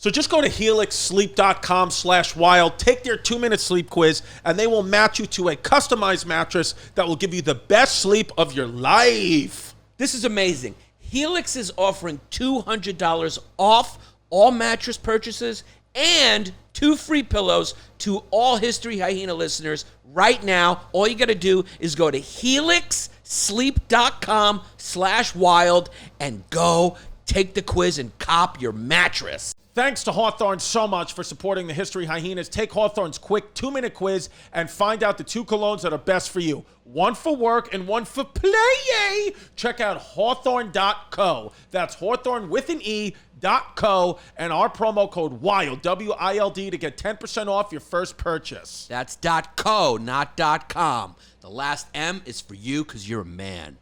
So just go to helixsleep.com/wild, take their 2-minute sleep quiz, and they will match you to a customized mattress that will give you the best sleep of your life. This is amazing. Helix is offering $200 off all mattress purchases and 2 free pillows to all History Hyena listeners right now. All you got to do is go to helixsleep.com/wild and go take the quiz and cop your mattress. Thanks to Hawthorne so much for supporting the History Hyenas. Take Hawthorne's quick 2-minute quiz and find out the 2 colognes that are best for you. One for work and one for play. Check out hawthorne.co. That's Hawthorne with an E.co and our promo code WILD, W-I-L-D, to get 10% off your first purchase. That's .co, not .com. The last M is for you because you're a man.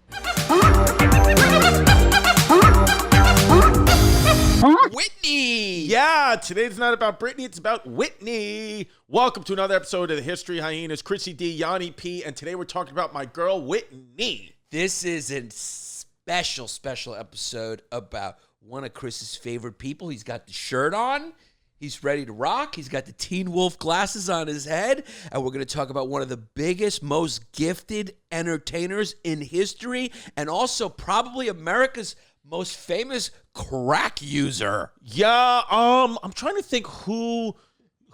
Whitney! Yeah, today's not about Britney, it's about Whitney. Welcome to another episode of the History Hyenas. Chrissy D, Yannis P, and today we're talking about my girl Whitney. This is a special episode about one of Chris's favorite people. He's got the shirt on. He's ready to rock. He's got the Teen Wolf glasses on his head. And we're going to talk about one of the biggest, most gifted entertainers in history and also probably America's most famous crack user. Yeah, I'm trying to think who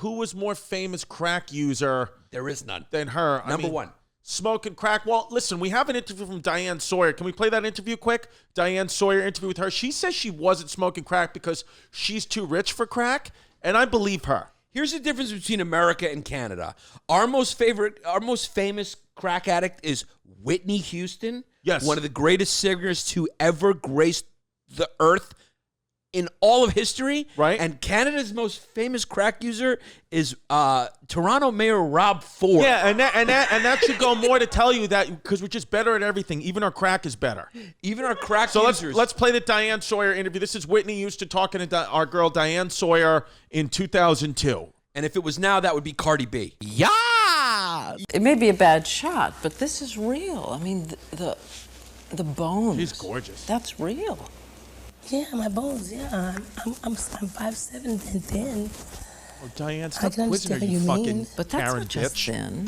was more famous crack user. There is none. Than her. Number one. Smoking crack. Well, listen, we have an interview from Diane Sawyer. Can we play that interview quick? Diane Sawyer interview with her. She says she wasn't smoking crack because she's too rich for crack, and I believe her. Here's the difference between America and Canada. Our most famous crack addict is Whitney Houston. Yes. One of the greatest singers to ever grace the earth in all of history. Right. And Canada's most famous crack user is Toronto Mayor Rob Ford. Yeah, and that should go more to tell you that because we're just better at everything. Even our crack is better. Even our crack so users. let's play the Diane Sawyer interview. This is Whitney Houston talking to our girl Diane Sawyer in 2002. And if it was now, that would be Cardi B. Yeah. It may be a bad shot, but this is real. I mean, the bones. She's gorgeous. That's real. Yeah, my bones. Yeah, I'm 5'7" and thin. Oh, Diane, I stop can quizzing her, understand you what you fucking mean. But that's Karen not just bitch. thin.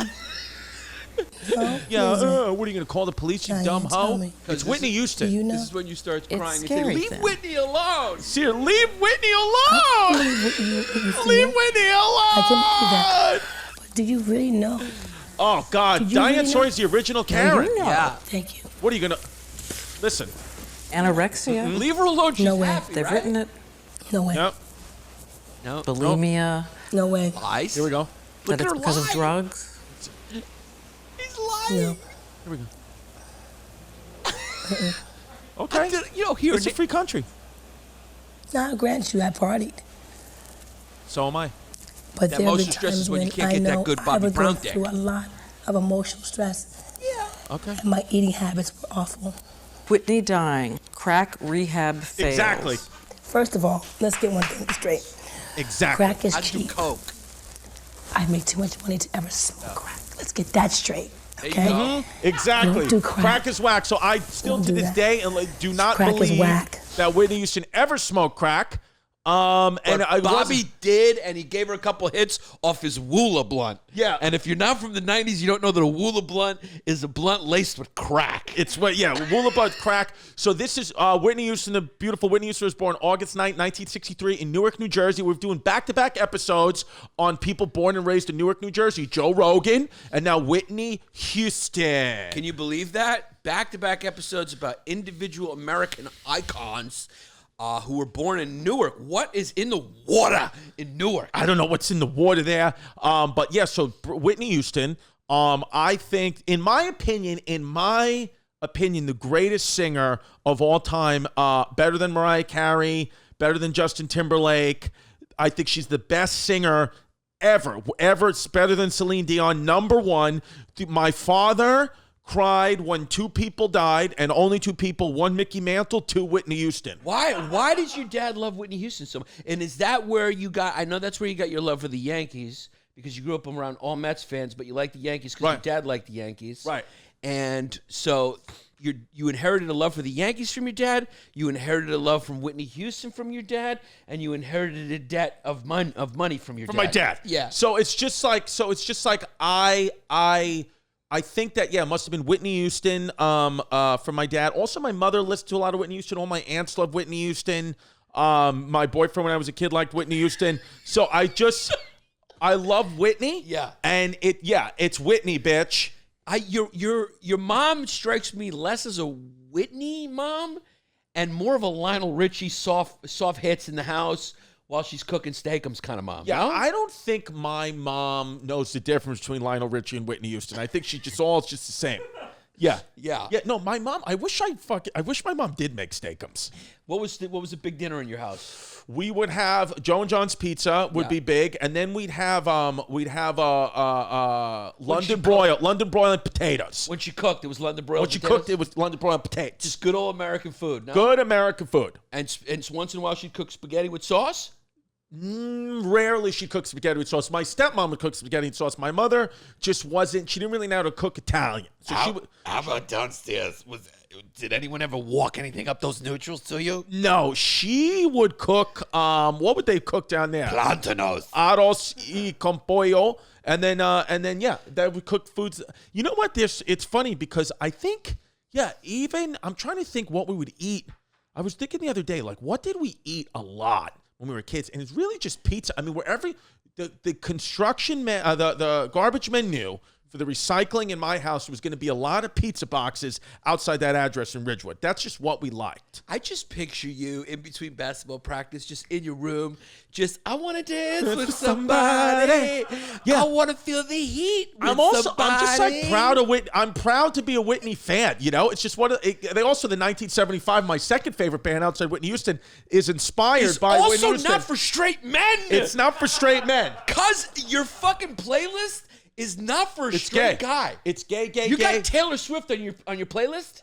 No, Yeah, is it? what are you gonna call the police, you Diane, dumb tell hoe? me. It's Whitney Houston. Do you know? This is when you start It's crying and say, scary leave then. Whitney alone. See, leave Whitney alone. Leave Whitney alone. I can believe that. But do you really know? Oh God, Did you Diane really know? Sawyer's the original Karen. you know. Yeah. Thank you. What are you gonna? Listen. Anorexia. Leave her alone. She's No way. happy, They've right? written it. No way. Yep. No. Bulimia. No way. Lies. Here we go. Look That at it's her because of lie. drugs. He's lying. No. Here we go. Okay. Here, It's a free country. Now, I grant you, I partied. So am I. But That there have motion been stress is times when when you can't I get that know good I Bobby was Brown going dick. through a lot of emotional stress. Okay. And my eating habits were awful. Whitney dying. Crack rehab fails. Exactly. First of all, let's get one thing straight. Exactly. Crack is I do cheap. coke. I make too much money to ever smoke crack. Let's get that straight. There you Okay? go. Exactly. Don't do crack. is whack. So I still Don't to do this that. day do not Crack is believe whack. that Whitney Houston ever smoked crack. And But Bobby did, and he gave her a couple hits off his Woola blunt. Yeah. And if you're not from the 90s, you don't know that a Woola blunt is a blunt laced with crack. It's what, yeah, Woolabud crack. So this is Whitney Houston, the beautiful Whitney Houston was born August 9th, 1963 in Newark, New Jersey. We're doing back-to-back episodes on people born and raised in Newark, New Jersey. Joe Rogan, and now Whitney Houston. Can you believe that? Back-to-back episodes about individual American icons who were born in Newark. What is in the water in Newark? I don't know what's in the water there. But yeah, so Whitney Houston, I think, in my opinion, the greatest singer of all time, better than Mariah Carey, better than Justin Timberlake. I think she's the best singer ever. It's better than Celine Dion. Number one, my father cried when 2 people died, and only 2 people, 1 Mickey Mantle, 2 Whitney Houston. Why did your dad love Whitney Houston so much? And is that where you got, I know that's where you got your love for the Yankees, because you grew up around all Mets fans, but you like the Yankees because Right. your dad liked the Yankees. Right. And so you inherited a love for the Yankees from your dad. You inherited a love from Whitney Houston from your dad, and you inherited a debt of money from your dad. From my dad. Yeah. So it's just like I think that it must have been Whitney Houston from my dad. Also, my mother listened to a lot of Whitney Houston. All my aunts love Whitney Houston. My boyfriend when I was a kid liked Whitney Houston. So I love Whitney. Yeah. And it's Whitney, bitch. Your mom strikes me less as a Whitney mom and more of a Lionel Richie soft hits in the house while she's cooking steakums kind of mom. Yeah, no? I don't think my mom knows the difference between Lionel Richie and Whitney Houston. I think it's just the same. Yeah. Yeah. Yeah, no, my mom, I wish my mom did make steakums. What was the big dinner in your house? We would have Joe and John's Pizza would be big, and then we'd have London broil and potatoes. When she cooked, it was London broiled When she potatoes? cooked, it was London broil and potatoes. Just good old American food. No? Good American food. And once in a while she'd cook spaghetti with sauce? Rarely she cooked spaghetti with sauce. My stepmom would cook spaghetti and sauce. My mother just wasn't. She didn't really know how to cook Italian. So How about downstairs? Did anyone ever walk anything up those neutrals to you? No, she would cook. What would they cook down there? Plantanos. Arroz y con pollo, and then they would cook foods. You know what? It's funny because I think even I'm trying to think what we would eat. I was thinking the other day, like, what did we eat a lot when we were kids? And it's really just pizza. I mean, the construction man, the garbage men knew for the recycling in my house was going to be a lot of pizza boxes outside that address in Ridgewood. That's just what we liked. I just picture you in between basketball practice, just in your room, I want to dance with somebody. Yeah. I want to feel the heat with I'm just somebody. like proud of Whitney. I'm proud to be a Whitney fan. You know, it's just they also the 1975. My second favorite band outside Whitney Houston is inspired It's by Whitney also Houston. not for straight men. It's not for straight men. Cause your fucking playlist is not for a It's straight gay. guy. It's gay. You gay. got Taylor Swift on your playlist?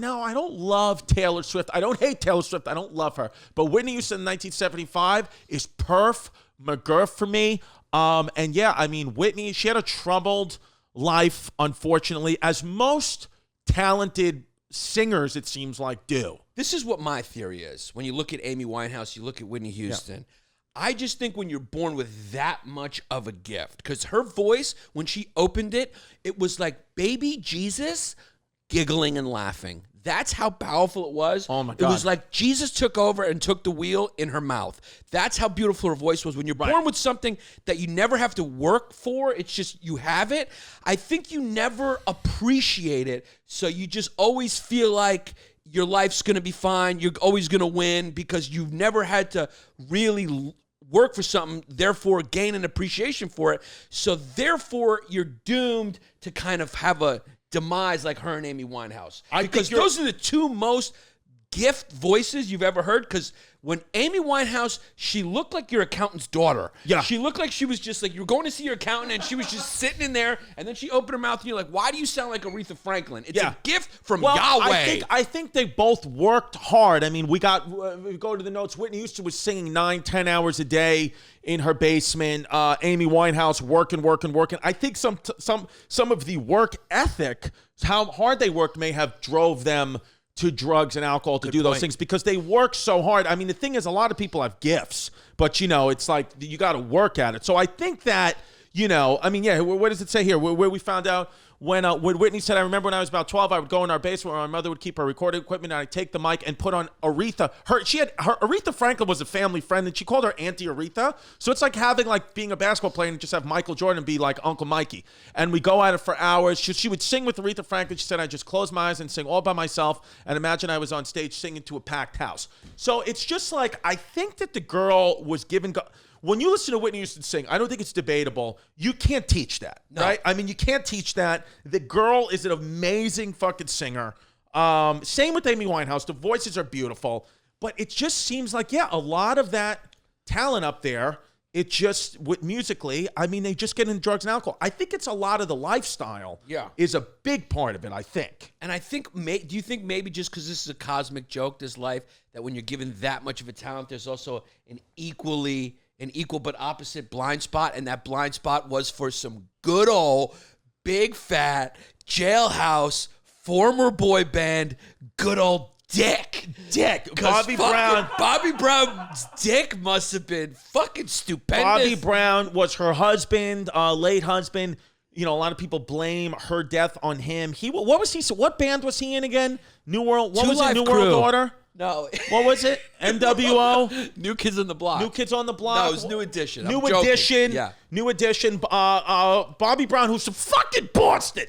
No, I don't love Taylor Swift. I don't hate Taylor Swift. I don't love her. But Whitney Houston in 1975 is perf McGurf for me. And yeah, I mean, Whitney, she had a troubled life, unfortunately, as most talented singers, it seems like, do. This is what my theory is. When you look at Amy Winehouse, you look at Whitney Houston. I just think when you're born with that much of a gift, because her voice, when she opened it, it was like baby Jesus giggling and laughing. That's how powerful it was. Oh, my God. It was like Jesus took over and took the wheel in her mouth. That's how beautiful her voice was. When you're born with something that you never have to work for, it's just you have it. I think you never appreciate it, so you just always feel like your life's going to be fine. You're always going to win because you've never had to really work for something, therefore gain an appreciation for it. So therefore, you're doomed to kind of have a demise like her and Amy Winehouse. Because those are the two most gift voices you've ever heard. Because when Amy Winehouse, she looked like your accountant's daughter. Yeah. She looked like she was just like, you were going to see your accountant and she was just sitting in there and then she opened her mouth and you're like, why do you sound like Aretha Franklin? It's a gift from Yahweh. I think they both worked hard. I mean, we go to the notes. Whitney Houston was singing 9-10 hours a day in her basement. Amy Winehouse working. I think some of the work ethic, how hard they worked, may have drove them to drugs and alcohol to do those things because they work so hard. I mean, the thing is, a lot of people have gifts, but, you know, it's like you got to work at it. So I think that, you know, I mean, yeah, what does it say here? Where we found out when Whitney said, I remember when I was about 12, I would go in our basement where my mother would keep her recording equipment, and I'd take the mic and put on Aretha. Aretha Franklin was a family friend, and she called her Auntie Aretha. So it's like being a basketball player and just have Michael Jordan be like Uncle Mikey. And we go at it for hours. She would sing with Aretha Franklin. She said, I just close my eyes and sing all by myself and imagine I was on stage singing to a packed house. So it's just like, I think that the girl was given... When you listen to Whitney Houston sing, I don't think it's debatable. You can't teach that, right? I mean, you can't teach that. The girl is an amazing fucking singer. Same with Amy Winehouse. The voices are beautiful. But it just seems like, a lot of that talent up there, it just, musically, I mean, they just get into drugs and alcohol. I think it's a lot of the lifestyle is a big part of it, I think. And I think, do you think maybe just because this is a cosmic joke, this life, that when you're given that much of a talent, there's also an equal but opposite blind spot, and that blind spot was for some good old big fat jailhouse former boy band, good old Dick. Bobby Brown's dick must have been fucking stupendous. Bobby Brown was her husband, late husband. You know, a lot of people blame her death on him. What band was he in again? New World. What was it? New World Order. No. What was it? NWO? New Kids on the Block. New Kids on the Block? No, it was New Edition. New Edition. Yeah. New Edition. Bobby Brown, who's from fucking Boston.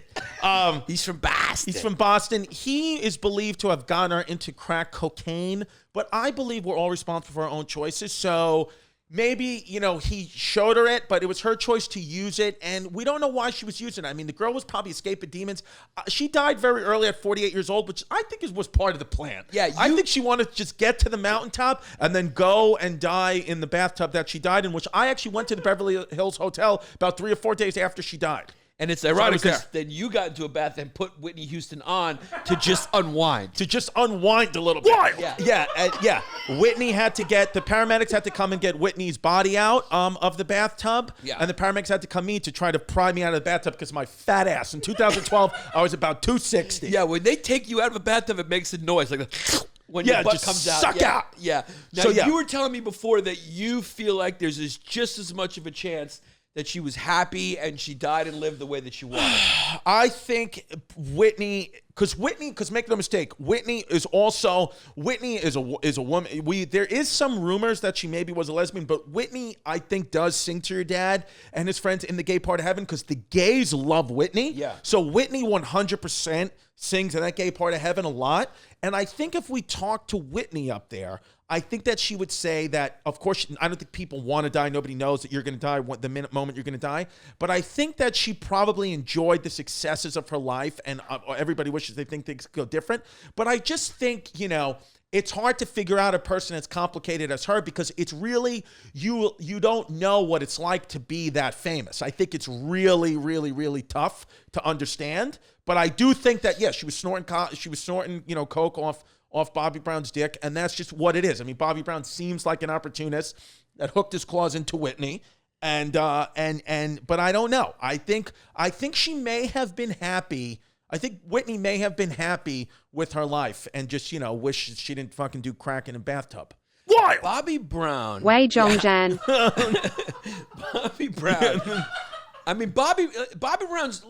He's from Boston. He's from Boston. He is believed to have gotten her into crack cocaine, but I believe we're all responsible for our own choices. So maybe, you know, he showed her it, but it was her choice to use it, and we don't know why she was using it. I mean, the girl was probably escaping demons. She died very early at 48 years old, which I think was part of the plan. Yeah, I think she wanted to just get to the mountaintop and then go and die in the bathtub that she died in, which I actually went to the Beverly Hills Hotel about 3 or 4 days after she died. And it's ironic So I was because then you got into a bath and put Whitney Houston on to just unwind. To just unwind a little bit. Yeah. Yeah. Whitney had to the paramedics had to come and get Whitney's body out of the bathtub. Yeah. And the paramedics had to come in to try to pry me out of the bathtub because my fat ass. In 2012, I was about 260. Yeah, when they take you out of a bathtub, it makes a noise like when your butt just comes out. suck out. Yeah. Now, So, yeah. you were telling me before that you feel like there's just as much of a chance that she was happy and she died and lived the way that she wanted. I think Whitney, because make no mistake, Whitney is a woman. There is some rumors that she maybe was a lesbian, but Whitney, I think, does sing to her dad and his friends in the gay part of heaven because the gays love Whitney. Yeah. So Whitney 100% sings in that gay part of heaven a lot. And I think if we talk to Whitney up there, I think that she would say that, of course, I don't think people want to die. Nobody knows that you're going to die the moment you're going to die. But I think that she probably enjoyed the successes of her life, and everybody wishes they think things go different. But I just think, you know, it's hard to figure out a person as complicated as her because it's really, you don't know what it's like to be that famous. I think it's really, really, really tough to understand. But I do think that, yes, she was snorting, you know, coke off Bobby Brown's dick, and that's just what it is. I mean, Bobby Brown seems like an opportunist that hooked his claws into Whitney, but I don't know. I think she may have been happy. I think Whitney may have been happy with her life and just, you know, wish she didn't fucking do crack in a bathtub. Why? Bobby Brown. Way Jongjan. Bobby Brown. I mean, Bobby Brown's,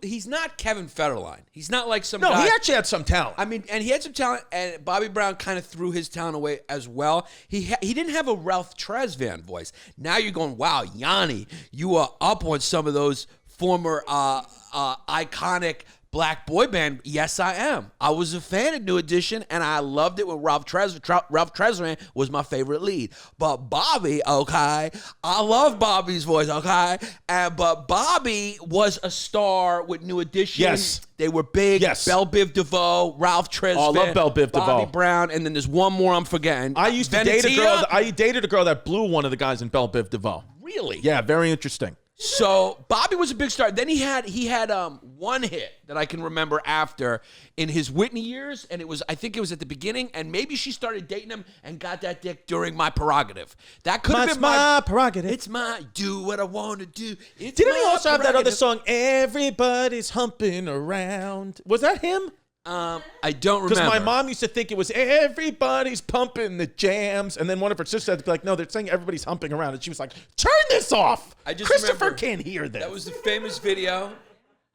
he's not Kevin Federline. He's not like some guy. No, he actually had some talent. I mean, and he had some talent, and Bobby Brown kind of threw his talent away as well. He didn't have a Ralph Tresvant voice. Now you're going, wow, Yanni, you are up on some of those former iconic black boy band. Yes, I am. I was a fan of New Edition, and I loved it when Ralph Tresvant was my favorite lead. But Bobby, okay, I love Bobby's voice, okay? But Bobby was a star with New Edition. Yes. They were big. Yes. Belle Biv DeVoe, Ralph Tresvant. Oh, I love Belle Biv DeVoe. Bobby Brown, and then there's one more I'm forgetting. I used to date a girl. I dated a girl that blew one of the guys in Belle Biv DeVoe. Really? Yeah, very interesting. So Bobby was a big star. Then he had one hit that I can remember after in his Whitney years, and I think it was at the beginning, and maybe she started dating him and got that dick during My Prerogative. That could have been my prerogative. It's my do what I want to do. It's Didn't he my also have that other prerogative. song, Everybody's Humping Around? Was that him? I don't remember. Because my mom used to think it was everybody's pumping the jams, and then one of her sisters had to be like, no, they're saying everybody's humping around, and she was like, turn this off. I just Christopher remember can't hear this. That was the famous video.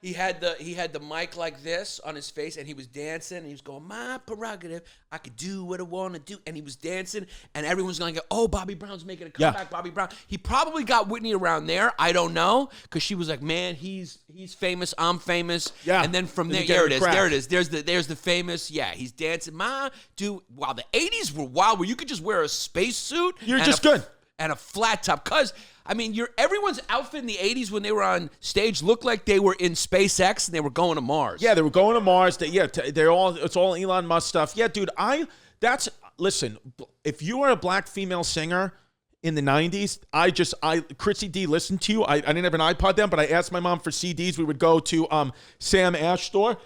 He had the mic like this on his face, and he was dancing, and he was going, my prerogative, I could do what I want to do, and he was dancing, and everyone's going to go, oh, Bobby Brown's making a comeback, Yeah. Bobby Brown. He probably got Whitney around there, I don't know, because she was like, man, he's famous, I'm famous, Yeah. and then from Then there, you get there a it is, there's the famous, yeah, he's dancing, wow, the 80s were wild, where you could just wear a spacesuit. You're just good. And a flat top, because I mean, everyone's outfit in the 80s when they were on stage looked like they were in SpaceX and they were going to Mars. Yeah, they were going to Mars. It's all Elon Musk stuff. Yeah, dude, listen, if you were a black female singer in the 90s, Chrissy D listened to you. I didn't have an iPod then, but I asked my mom for CDs. We would go to Sam Ash store.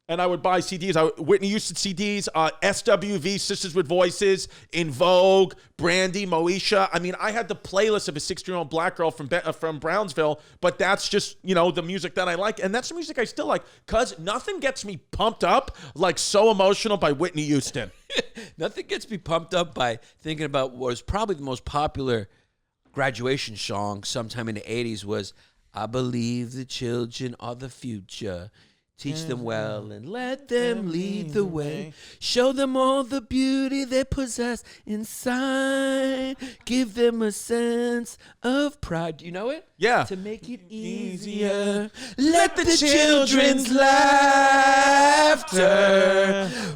And I would buy CDs. Whitney Houston CDs, SWV, Sisters with Voices, In Vogue, Brandy, Moesha. I mean, I had the playlist of a 16-year-old black girl from Brownsville, but that's just, the music that I like. And that's the music I still like, because nothing gets me pumped up like So Emotional by Whitney Houston. Nothing gets me pumped up by thinking about what was probably the most popular graduation song sometime in the 80s was I Believe the Children Are the Future. Teach them well and let them lead the way. Show them all the beauty they possess inside. Give them a sense of pride. Do you know it? Yeah. To make it easier. Let the children's laughter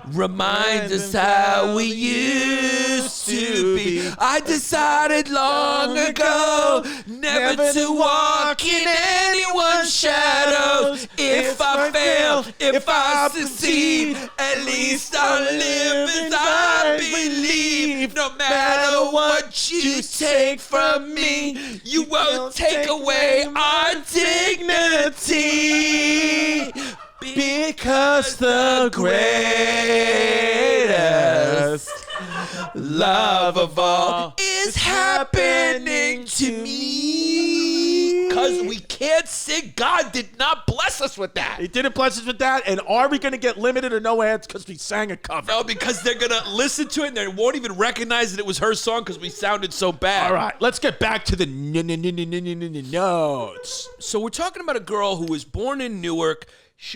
remind us how we used to be. I decided long ago never to walk in anyone's shadows. If I fail, if I succeed, at least I'll live as I believe. No matter what you take from me, you won't take away our dignity. Because the greatest love of all is happening to me. Because we can't sing. God did not bless us with that. He didn't bless us with that. And are we going to get limited or no ads because we sang a cover? No, because they're going to listen to it and they won't even recognize that it was her song because we sounded so bad. All right, let's get back to the notes. So we're talking about a girl who was born in Newark.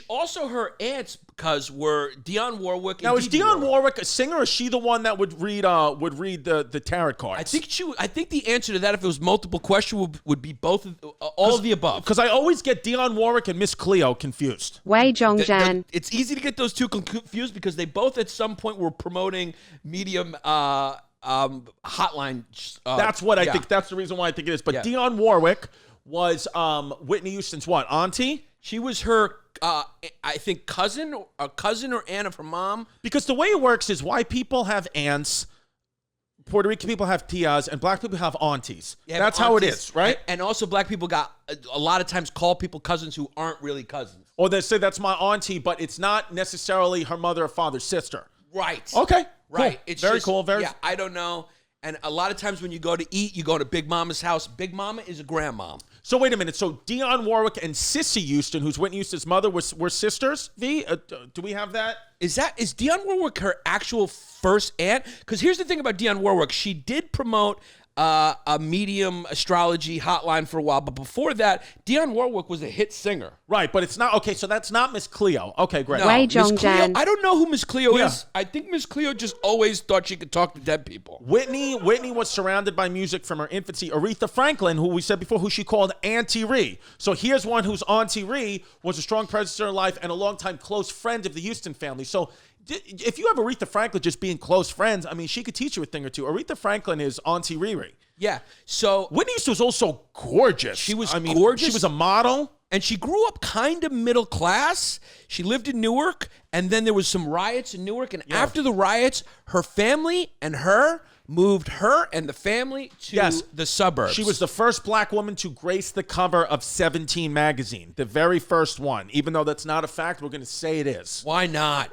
Also, her aunts, because were Dionne Warwick. And Now, is Dionne Warwick a singer, or is she the one that would read the tarot cards? I think the answer to that, if it was multiple question, would be both, all of the above. Because I always get Dionne Warwick and Miss Cleo confused. Wei Zhongzhan. It's easy to get those two confused because they both at some point were promoting medium hotline. That's what I think. That's the reason why I think it is. But Dionne Warwick was Whitney Houston's what? Auntie? She was her, I think, cousin or aunt of her mom. Because the way it works is white people have aunts, Puerto Rican people have tias, and black people have aunties. That's how it is, right? And also black people got a lot of times call people cousins who aren't really cousins. Or they say that's my auntie, but it's not necessarily her mother or father's sister. Right. Okay. Right. Cool. It's very just, cool. Very. Yeah, I don't know. And a lot of times when you go to eat, you go to Big Mama's house. Big Mama is a grandmom. So wait a minute. So Dionne Warwick and Sissy Houston, who's Whitney Houston's mother, were sisters. V, do we have that? Is Dionne Warwick her actual first aunt? Because here's the thing about Dionne Warwick. She did promote a medium astrology hotline for a while, but before that, Dionne Warwick was a hit singer. Right, but it's not okay. So that's not Miss Cleo. Okay, great. No, Wei Miss Cleo, Zhongzhan. I don't know who Miss Cleo is. I think Miss Cleo just always thought she could talk to dead people. Whitney was surrounded by music from her infancy. Aretha Franklin, who we said before, who she called Auntie Ree. So here's one whose Auntie Ree was a strong presence in her life and a longtime close friend of the Houston family. So if you have Aretha Franklin just being close friends, I mean, she could teach you a thing or two. Aretha Franklin is Auntie Riri. Yeah. So Whitney Houston was also gorgeous. She was gorgeous. She was a model. And she grew up kind of middle class. She lived in Newark, and then there was some riots in Newark. And after the riots, her family and her moved her and the family to the suburbs. She was the first black woman to grace the cover of 17 magazine, the very first one. Even though that's not a fact, we're going to say it is. Why not?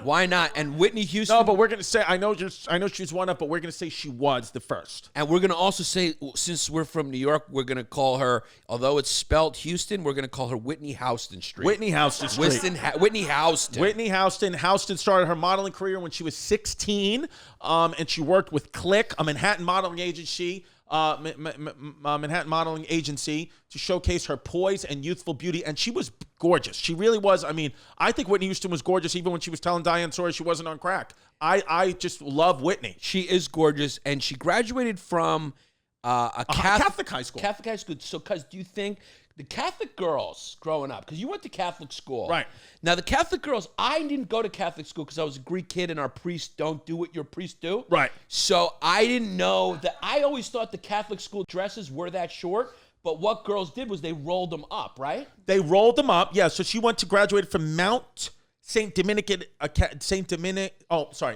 Why not? And Whitney Houston. No, but we're going to say, I know she's one up, but we're going to say she was the first. And we're going to also say, since we're from New York, we're going to call her, although it's spelled Houston, we're going to call her Whitney Houston Street. Whitney Houston Street. Whitney Houston. Whitney Houston. Houston started her modeling career when she was 16, and she worked with Click, a Manhattan modeling agency. Manhattan modeling agency to showcase her poise and youthful beauty, and she was gorgeous. She really was. I mean, I think Whitney Houston was gorgeous even when she was telling Diane Sawyer she wasn't on crack. I just love Whitney. She is gorgeous, and she graduated from a Catholic high school. Catholic high school. So, cuz do you think the Catholic girls growing up, because you went to Catholic school. Right. Now, the Catholic girls, I didn't go to Catholic school because I was a Greek kid and our priests don't do what your priests do. Right. So I didn't know that. I always thought the Catholic school dresses were that short, but what girls did was they rolled them up, right? They rolled them up, yeah. So she went to graduate from Mount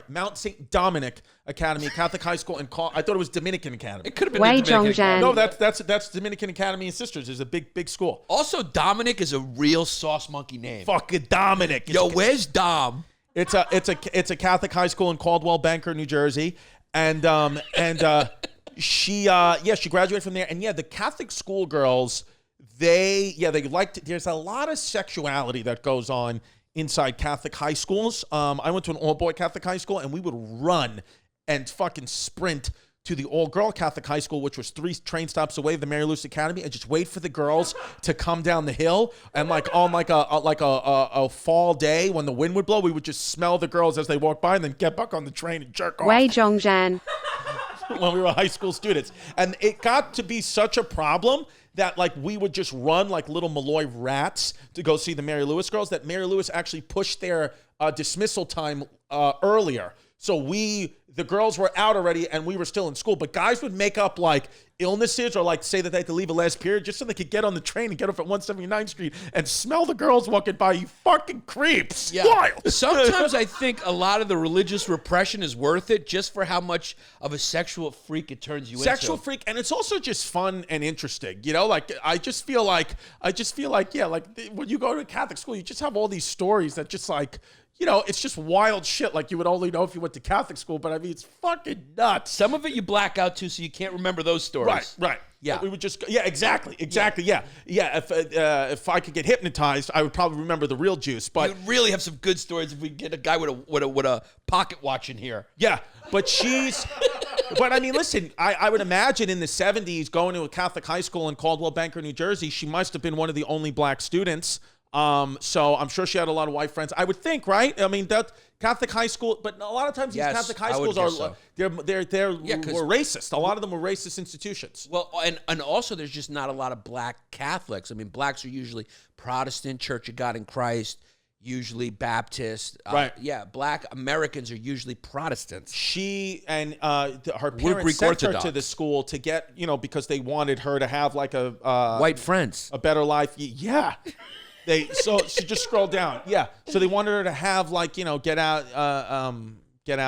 Mount St. Dominic Academy, Catholic high school, and I thought it was Dominican Academy. It could have been the Dominican Academy. No, that's Dominican Academy and Sisters. There's a big school. Also, Dominic is a real sauce monkey name. Fucking Dominic. Yo, where's Dom? It's a Catholic high school in Caldwell Banker, New Jersey, and she graduated from there, and the Catholic schoolgirls, they liked. There's a lot of sexuality that goes on inside Catholic high schools. I went to an all-boy Catholic high school, and we would run and fucking sprint to the all-girl Catholic high school, which was 3 train stops away, the Mary Louise Academy, and just wait for the girls to come down the hill. And on a fall day when the wind would blow, we would just smell the girls as they walked by, and then get back on the train and jerk off. Wei Zhongzhan. When we were high school students. And it got to be such a problem that we would just run like little Malloy rats to go see the Mary Louise girls, that Mary Louise actually pushed their dismissal time earlier. So the girls were out already and we were still in school, but guys would make up illnesses or say that they had to leave a last period just so they could get on the train and get off at 179th Street and smell the girls walking by. You fucking creeps. Yeah. Wild. Sometimes I think a lot of the religious repression is worth it just for how much of a sexual freak it turns you into. Sexual freak, and it's also just fun and interesting. I just feel like when you go to a Catholic school, you just have all these stories that just it's just wild shit you would only know if you went to Catholic school, but I mean, it's fucking nuts. Some of it you black out too, so you can't remember those stories. Right. Yeah. But we would just, exactly. Yeah. If I could get hypnotized, I would probably remember the real juice, but. You'd really have some good stories if we get a guy with a pocket watch in here. Yeah, but but I mean, listen, I would imagine in the 70s going to a Catholic high school in Caldwell Banker, New Jersey, she must have been one of the only black students. So I'm sure she had a lot of white friends. I would think, right? I mean, that Catholic high school, but a lot of times these Catholic high schools they're racist. A lot of them were racist institutions. Well, and also there's just not a lot of black Catholics. I mean, blacks are usually Protestant, Church of God in Christ, usually Baptist. Right. Yeah, black Americans are usually Protestants. She and her parents sent her to the school to get, because they wanted her to have a white friends, a better life. Yeah. So she just scrolled down. Yeah. So they wanted her to have get out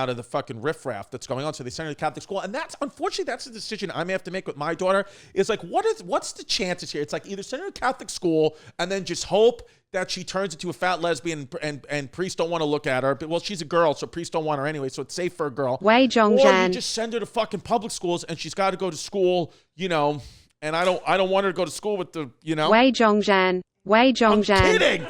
of the fucking riffraff that's going on. So they sent her to Catholic school. And unfortunately, that's a decision I may have to make with my daughter. Is what's the chances here? It's either send her to Catholic school and then just hope that she turns into a fat lesbian and priests don't want to look at her. But, well, she's a girl, so priests don't want her anyway, so it's safe for a girl. Wei Zhongzhan. Or you just send her to fucking public schools and she's got to go to school, and I don't want her to go to school with the, Wei Zhongzhan. Wei Zhongzhan. I'm kidding.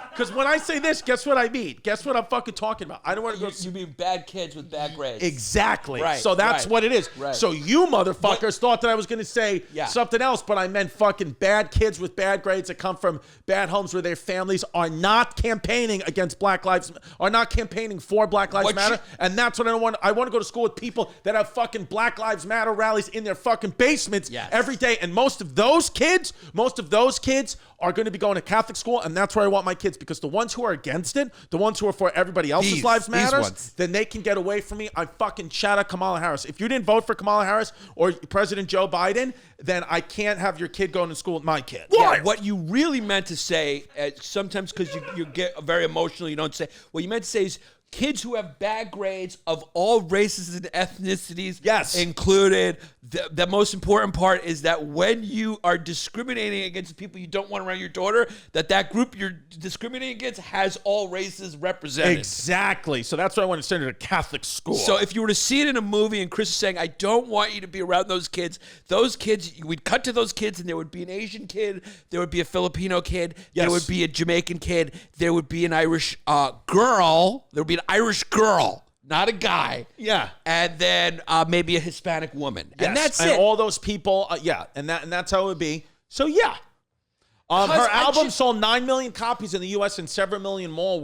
Because when I say this, guess what I mean? Guess what I'm fucking talking about? I don't want to go. You mean bad kids with bad grades? Exactly. Right, so that's what it is. Right. So you motherfuckers thought that I was going to say something else, but I meant fucking bad kids with bad grades that come from bad homes where their families are not campaigning against Black Lives, are not campaigning for Black Lives Matter, and that's what I don't want. I want to go to school with people that have fucking Black Lives Matter rallies in their fucking basements every day, and most of those kids are going to be going to Catholic school, and that's where I want my kids, because the ones who are against it, the ones who are for everybody else's lives matters, then they can get away from me. I fucking shout out Kamala Harris. If you didn't vote for Kamala Harris or President Joe Biden, then I can't have your kid going to school with my kid. Yeah, what you really meant to say, sometimes because you get very emotional, you don't say, what you meant to say is, kids who have bad grades of all races and ethnicities included. The most important part is that when you are discriminating against people you don't want around your daughter, that group you're discriminating against has all races represented. Exactly. So that's why I want to send her to Catholic school. So if you were to see it in a movie and Chris is saying, I don't want you to be around those kids, we'd cut to those kids and there would be an Asian kid, there would be a Filipino kid, there would be a Jamaican kid, there would be an Irish girl, there would be an Irish girl, not a guy. Yeah. And then maybe a Hispanic woman. Yes. And that's and it. all those people, and that's how it would be. So yeah. Her album sold 9 million copies in the U.S. and several million more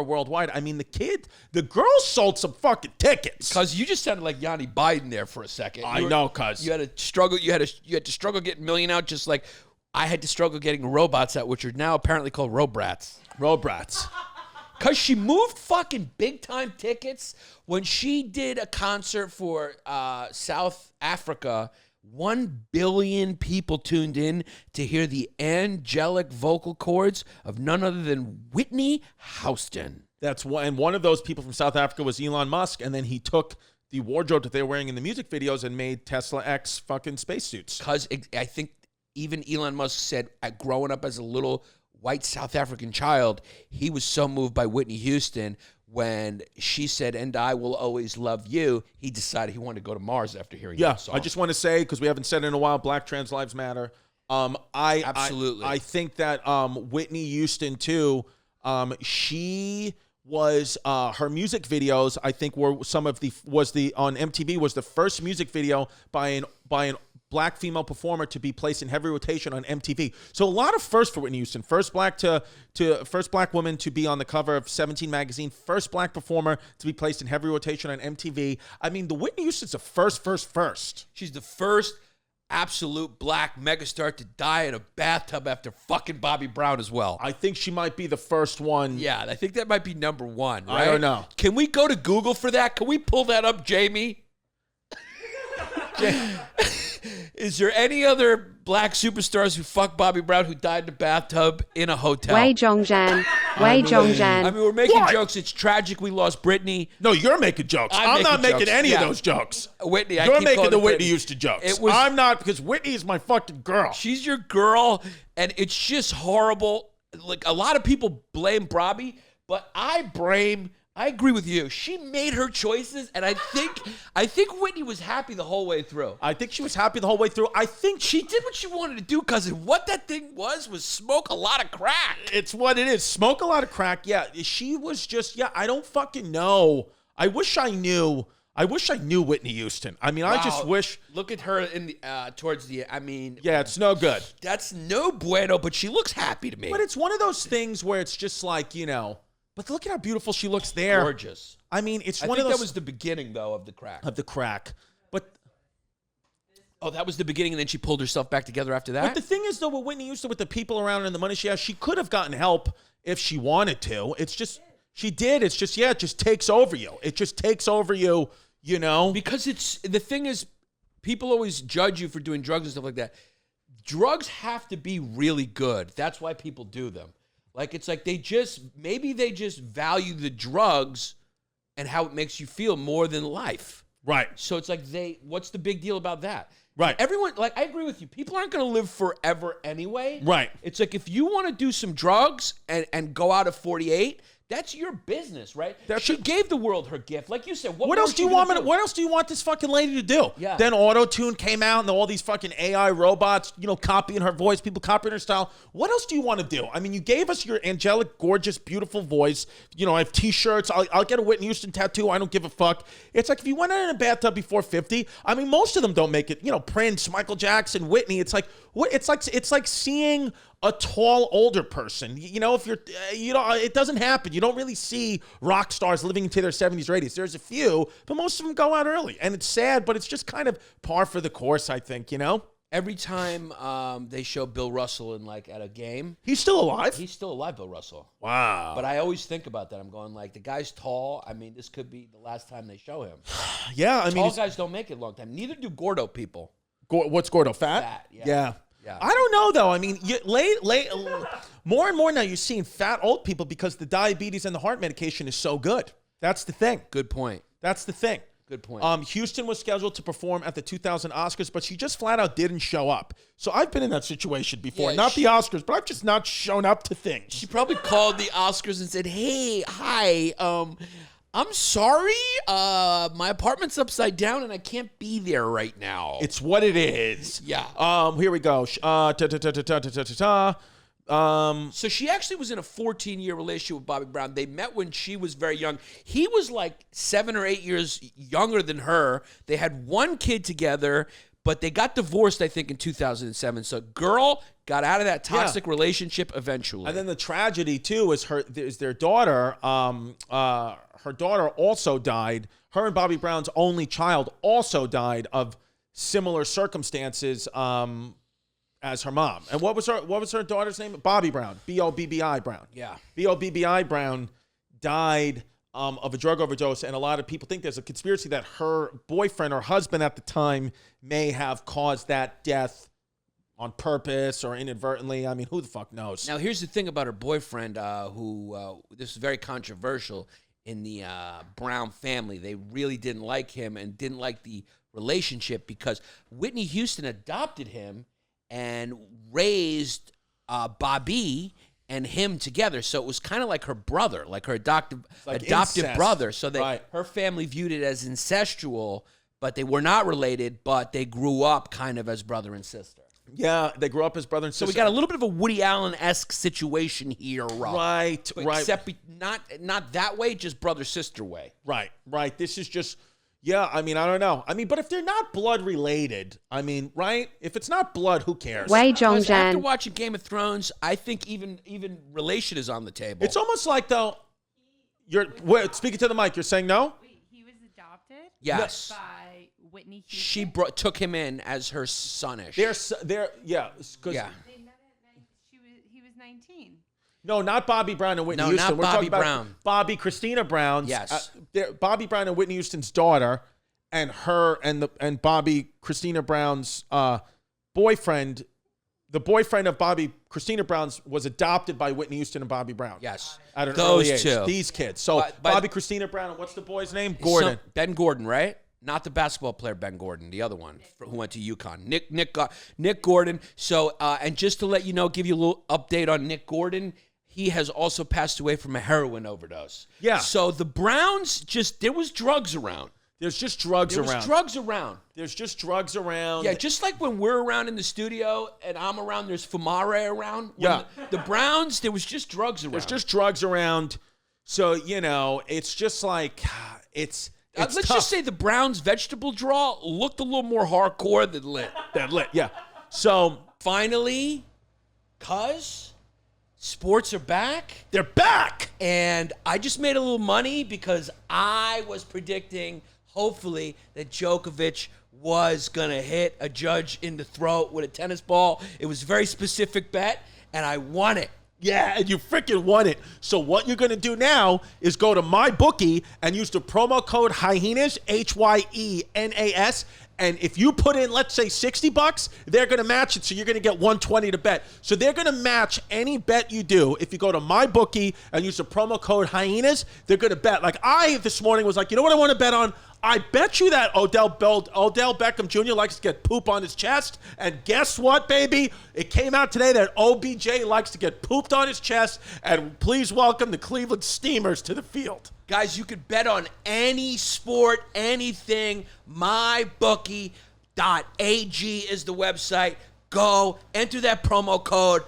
worldwide. I mean, the girl sold some fucking tickets. Cuz you just sounded like Yanni Biden there for a second. I know, cuz you had to struggle. You had to struggle getting million out, just like I had to struggle getting robots out, which are now apparently called robrats. Robrats. Because she moved fucking big-time tickets when she did a concert for South Africa 1 billion people tuned in to hear the angelic vocal cords of none other than Whitney Houston. That's one, and one of those people from South Africa was Elon Musk, and then he took the wardrobe that they were wearing in the music videos and made Tesla X fucking spacesuits. Because I think even Elon Musk said, growing up as a little white South African child, he was so moved by Whitney Houston when she said, "And I will always love you," he decided he wanted to go to Mars after hearing that song. I just want to say, because we haven't said it in a while, Black Trans Lives Matter. Absolutely. I think that Whitney Houston too. She was her music videos. I think were some of the on MTV was the first music video by an Black female performer to be placed in heavy rotation on MTV. So a lot of firsts for Whitney Houston. First Black woman to be on the cover of 17 magazine. First Black performer to be placed in heavy rotation on MTV. I mean, the Whitney Houston's a first. She's the first absolute Black megastar to die in a bathtub after fucking Bobby Brown as well. I think she might be the first one. Yeah, I think that might be number one, right? I don't know. Can we go to Google for that? Can we pull that up, Jamie? Is there any other Black superstars who fucked Bobby Brown who died in a bathtub in a hotel? Wei Zhongzhan. Wei Zhongzhan. I mean, we're making jokes. It's tragic we lost Britney. No, you're making jokes. I'm not making any of those jokes. Whitney, You're making the Whitney Houston jokes. It was, I'm not, because Whitney is my fucking girl. She's your girl, and it's just horrible. Like, a lot of people blame Bobby, but I agree with you. She made her choices, and I think Whitney was happy the whole way through. I think she was happy the whole way through. I think She did what she wanted to do, cousin. What that thing was smoke a lot of crack. it's what it is. Smoke a lot of crack. Yeah, she was just, I don't fucking know. I wish I knew Whitney Houston. I mean, I just wish. Look at her in the towards the. I mean, Yeah, it's no good. that's no bueno. But she looks happy to me. But it's one of those things where it's just like, but look at how beautiful she looks there. Gorgeous. I mean, it's I one think of those. that was the beginning, though, of the crack. Of the crack. But That was the beginning, and then she pulled herself back together after that. But the thing is, though, with Whitney Houston, with the people around her and the money she has, she could have gotten help if she wanted to. It's just, she did. It's just, it just takes over you. It just takes over you, Because the thing is, people always judge you for doing drugs and stuff like that. Drugs have to be really good. That's why people do them. Like, it's like maybe they just value the drugs and how it makes you feel more than life. Right. So it's like what's the big deal about that? Right. Everyone, I agree with you. People aren't going to live forever anyway. Right. It's like, if you want to do some drugs and go out at 48, that's your business, right? She gave the world her gift. Like you said, what else do you want what else do you want this fucking lady to do? Yeah. Then auto-tune came out and all these fucking AI robots, copying her voice, people copying her style. What else do you want to do? I mean, you gave us your angelic, gorgeous, beautiful voice. I have t-shirts. I'll get a Whitney Houston tattoo. I don't give a fuck. It's like, if you went in a bathtub before 50, I mean, most of them don't make it. Prince, Michael Jackson, Whitney. It's like, what? It's like seeing a tall older person. If you're, it doesn't happen. You don't really see rock stars living into their 70s or 80s. There's a few, but most of them go out early. And it's sad, but it's just kind of par for the course, I think, Every time they show Bill Russell at a game. He's still alive? He's still alive, Bill Russell. Wow. But I always think about that. I'm going, the guy's tall. I mean, this could be the last time they show him. Yeah, I mean. Tall guys don't make it a long time. Neither do Gordo people. What's Gordo? Fat? Fat, yeah. Yeah. Yeah. I don't know, though. I mean, more and more now you're seeing fat old people because the diabetes and the heart medication is so good. That's the thing. Good point. That's the thing. Good point. Houston was scheduled to perform at the 2000 Oscars, but she just flat out didn't show up. So I've been in that situation before. Yeah, not the Oscars, but I've just not shown up to things. She probably called the Oscars and said, "Hey, hi, I'm sorry. My apartment's upside down and I can't be there right now." It's what it is. Yeah. Here we go. So she actually was in a 14-year relationship with Bobby Brown. They met when she was very young. He was like 7 or 8 years younger than her. They had one kid together, but they got divorced, I think, in 2007. So girl got out of that toxic relationship eventually. And then the tragedy, too, is their daughter. Her daughter also died. Her and Bobby Brown's only child also died of similar circumstances as her mom. And what was her daughter's name? Bobby Brown. Bobbi Brown. Yeah. Bobbi Brown died of a drug overdose, and a lot of people think there's a conspiracy that her boyfriend or husband at the time may have caused that death on purpose or inadvertently. I mean, who the fuck knows? Now, here's the thing about her boyfriend, who this is very controversial in the Brown family. They really didn't like him and didn't like the relationship because Whitney Houston adopted him and raised Bobby and him together. So it was kind of like her brother, like her adoptive incest. brother. So Right. her family viewed it as incestual, but they were not related, but they grew up kind of as brother and sister. Yeah, they grew up as brother and sister. So we got a little bit of a Woody Allen-esque situation here, Rob. Right. Except not that way, just brother-sister way. Right. This is just, yeah, I mean, I don't know. I mean, but if they're not blood related, I mean, right? If it's not blood, who cares? Wei Because after Zhongzhen. watching Game of Thrones, I think even relation is on the table. It's almost like, though, speaking to the mic, you're saying no? Wait, he was adopted? Yes. By Whitney Houston? She took him in as her sonish. They're yeah. 'Cause- Yeah. They met he was 19. No, not Bobby Brown and Whitney No, Houston. not We're Bobby talking about Brown. Bobby Christina Brown's. Yes. Bobby Brown and Whitney Houston's daughter, and her and Bobby Christina Brown's boyfriend. The boyfriend of Bobby Christina Brown's was adopted by Whitney Houston and Bobby Brown. Yes. At an Those early age. two. These kids. So But- Bobby Christina Brown and what's the boy's name? Gordon. Ben Gordon, right? Not the basketball player Ben Gordon, the other one who went to UConn. Nick Gordon. So, and just to let you know, give you a little update on Nick Gordon, he has also passed away from a heroin overdose. Yeah. So the Browns there was drugs around. There's just drugs There around. was drugs around. There's just drugs around. Yeah, just like when we're around in the studio and I'm around, there's Fumare around. When Yeah. The Browns, there was just drugs around. There's just drugs around. So, it's just like, it's Let's tough. just say the Browns' vegetable draw looked a little more hardcore than lit. That lit, yeah. So, Finally, cuz sports are back. they're back. And I just made a little money because I was predicting, hopefully, that Djokovic was going to hit a judge in the throat with a tennis ball. It was a very specific bet, and I won it. Yeah, and you freaking won it. So what you're going to do now is go to MyBookie and use the promo code Hyenas, Hyenas. And if you put in, let's say, $60, they're going to match it. So you're going to get $120 to bet. So they're going to match any bet you do. If you go to MyBookie and use the promo code Hyenas, they're going to bet. Like I this morning was like, you know what I want to bet on? I bet you that Odell Beckham Jr. likes to get poop on his chest. And guess what, baby? It came out today that OBJ likes to get pooped on his chest. And please welcome the Cleveland Steamers to the field. Guys, you could bet on any sport, anything. MyBookie.ag is the website. Go, enter that promo code.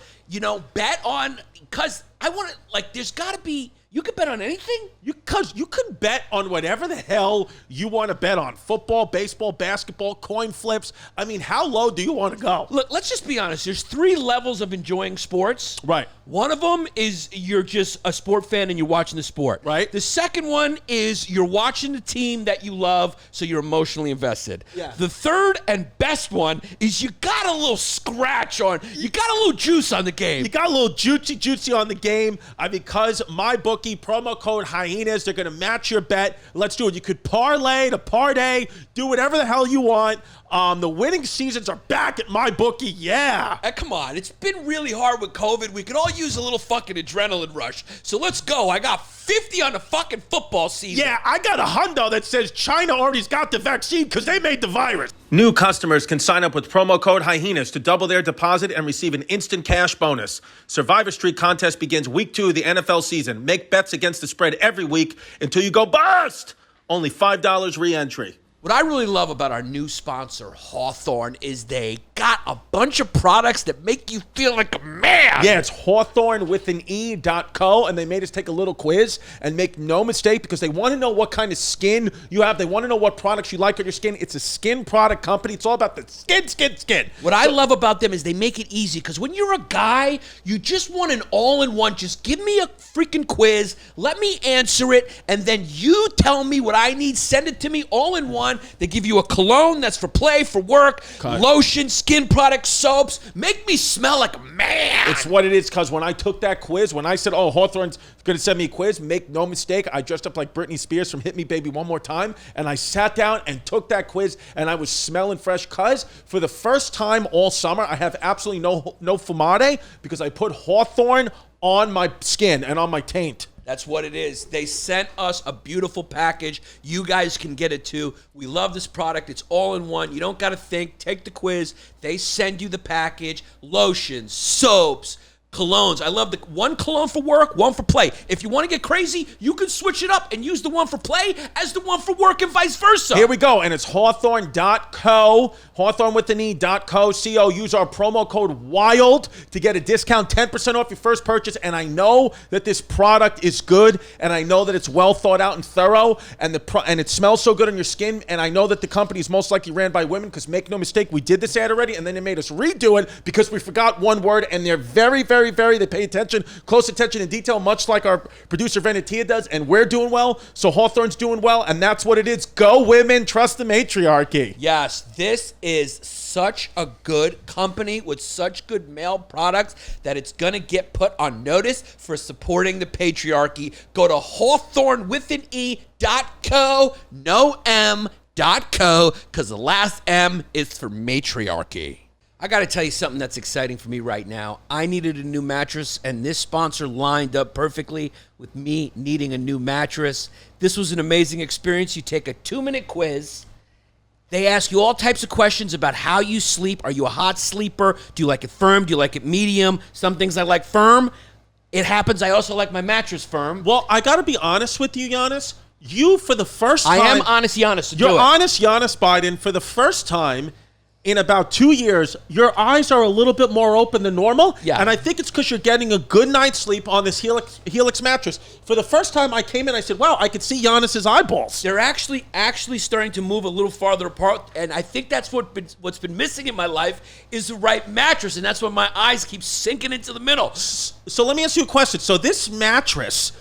Bet on, because I want to, there's got to be, you could bet on anything? Because you can bet on whatever the hell you want to bet on. Football, baseball, basketball, coin flips. I mean, how low do you want to go? Look, let's just be honest. There's 3 levels of enjoying sports. Right. One of them is you're just a sport fan and you're watching the sport. Right. The second one is you're watching the team that you love, so you're emotionally invested. Yeah. The third and best one is you got a little scratch on, you got a little juice on the game. You got a little juicy on the game. Because MyBookie, promo code Hyenas, they're going to match your bet. Let's do it. You could parlay to parlay, do whatever the hell you want. The winning seasons are back at MyBookie. Yeah. Come on, it's been really hard with COVID. We could all use a little fucking adrenaline rush. So let's go. I got 50 on the fucking football season. Yeah, I got a hundo that says China already's got the vaccine because they made the virus. New customers can sign up with promo code Hyenas to double their deposit and receive an instant cash bonus. Survivor Street contest begins week 2 of the NFL season. Make bets against the spread every week until you go bust. Only $5 re-entry. What I really love about our new sponsor, Hawthorne, is they got a bunch of products that make you feel like a man. Yeah, it's Hawthorne with an E.co, and they made us take a little quiz, and make no mistake, because they want to know what kind of skin you have. They want to know what products you like on your skin. It's a skin product company. It's all about the skin. What I love about them is they make it easy, because when you're a guy, you just want an all-in-one. Just give me a freaking quiz, let me answer it, and then you tell me what I need, send it to me all in one. one. They give you a cologne that's for play, for work, lotion, skin products, soaps. Make me smell like a man. It's what it is, because when I took that quiz, when I said, oh, Hawthorne's going to send me a quiz, make no mistake, I dressed up like Britney Spears from Hit Me Baby One More Time, and I sat down and took that quiz, and I was smelling fresh, because for the first time all summer, I have absolutely no fumade, because I put Hawthorne on my skin and on my taint. That's what it is. They sent us a beautiful package. You guys can get it too. We love this product. It's all in one. You don't got to think. Take the quiz. They send you the package. Lotions, soaps, colognes. I love the one cologne for work, one for play. If you want to get crazy, you can switch it up and use the one for play as the one for work and vice versa. Here we go, and it's Hawthorne.co, Hawthorne with an E.co, C-O. Use our promo code WILD to get a discount, 10% off your first purchase, and I know that this product is good, and I know that it's well thought out and thorough, and it smells so good on your skin, and I know that the company is most likely ran by women, because make no mistake, we did this ad already, and then they made us redo it because we forgot one word, and they're very, very, very, they pay attention, close attention in detail, much like our producer Venetia does, and we're doing well, so Hawthorne's doing well, and that's what it is. Go women, trust the matriarchy. Yes, this is such a good company with such good male products that it's going to get put on notice for supporting the patriarchy. Go to hawthornewithan.e.co, no M.co, because the last M is for matriarchy. I got to tell you something that's exciting for me right now. I needed a new mattress, and this sponsor lined up perfectly with me needing a new mattress. This was an amazing experience. You take a 2-minute quiz. They ask you all types of questions about how you sleep. Are you a hot sleeper? Do you like it firm? Do you like it medium? Some things I like firm. It happens I also like my mattress firm. Well, I got to be honest with you, Yannis. You, for the first time... I am honest Yannis, so you're do it. honest Yannis Biden. For the first time in about 2 years, your eyes are a little bit more open than normal. Yeah. And I think it's because you're getting a good night's sleep on this Helix mattress. For the first time I came in, I said, wow, I could see Giannis's eyeballs. They're actually starting to move a little farther apart, and I think that's what's been missing in my life is the right mattress, and that's why my eyes keep sinking into the middle. So let me ask you a question. So this mattress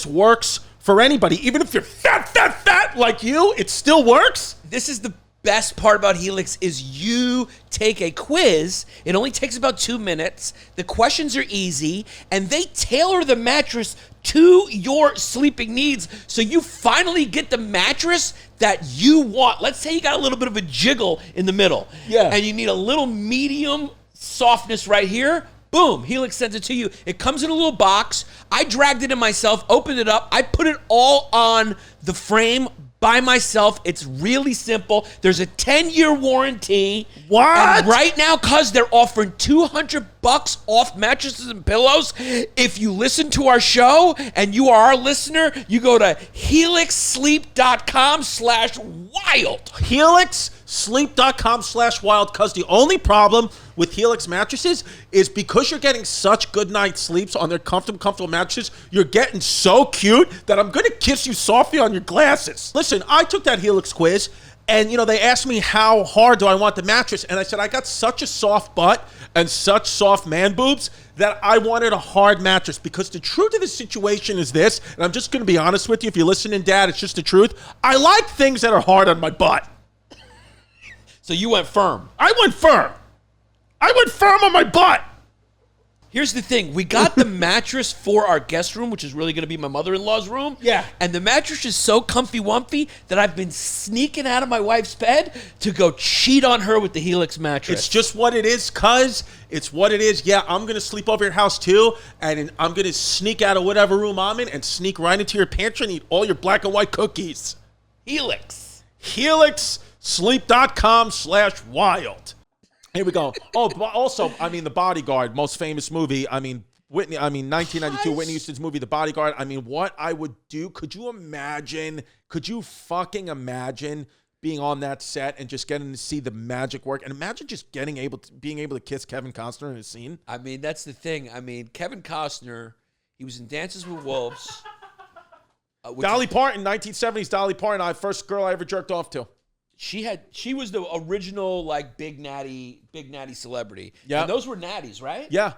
works for anybody. Even if you're fat like you, it still works? This is the best part about Helix is you take a quiz. It only takes about 2 minutes. The questions are easy, and they tailor the mattress to your sleeping needs, so you finally get the mattress that you want. Let's say you got a little bit of a jiggle in the middle, and you need a little medium softness right here. Boom, Helix sends it to you. It comes in a little box. I dragged it in myself, opened it up. I put it all on the frame by myself. It's really simple. There's a 10-year warranty. What? And right now, cuz they're offering $200 off mattresses and pillows. If you listen to our show and you are our listener, you go to helixsleep.com/wild. helixsleep.com/wild, because the only problem with Helix mattresses is because you're getting such good night sleeps on their comfortable mattresses, you're getting so cute that I'm gonna kiss you softly on your glasses. Listen, I took that Helix quiz, and they asked me how hard do I want the mattress, and I said I got such a soft butt and such soft man boobs that I wanted a hard mattress, because the truth of the situation is this, and I'm just gonna be honest with you, if you're listening, Dad, it's just the truth. I like things that are hard on my butt. So you went firm. I went firm on my butt. Here's the thing. We got the mattress for our guest room, which is really going to be my mother-in-law's room. Yeah. And the mattress is so comfy-wumpy that I've been sneaking out of my wife's bed to go cheat on her with the Helix mattress. It's just what it is, cuz. It's what it is. Yeah, I'm going to sleep over your house too, and I'm going to sneak out of whatever room I'm in and sneak right into your pantry and eat all your black and white cookies. Helix. helixsleep.com/wild. Here we go. Oh, but also, The Bodyguard, most famous movie. 1992, Whitney Houston's movie, The Bodyguard. What I would do, could you fucking imagine being on that set and just getting to see the magic work? And imagine just being able to kiss Kevin Costner in a scene. That's the thing. Kevin Costner, he was in Dances with Wolves. Dolly Parton, 1970s Dolly Parton, first girl I ever jerked off to. She was the original big natty celebrity. Yeah. And those were natties, right? Yeah.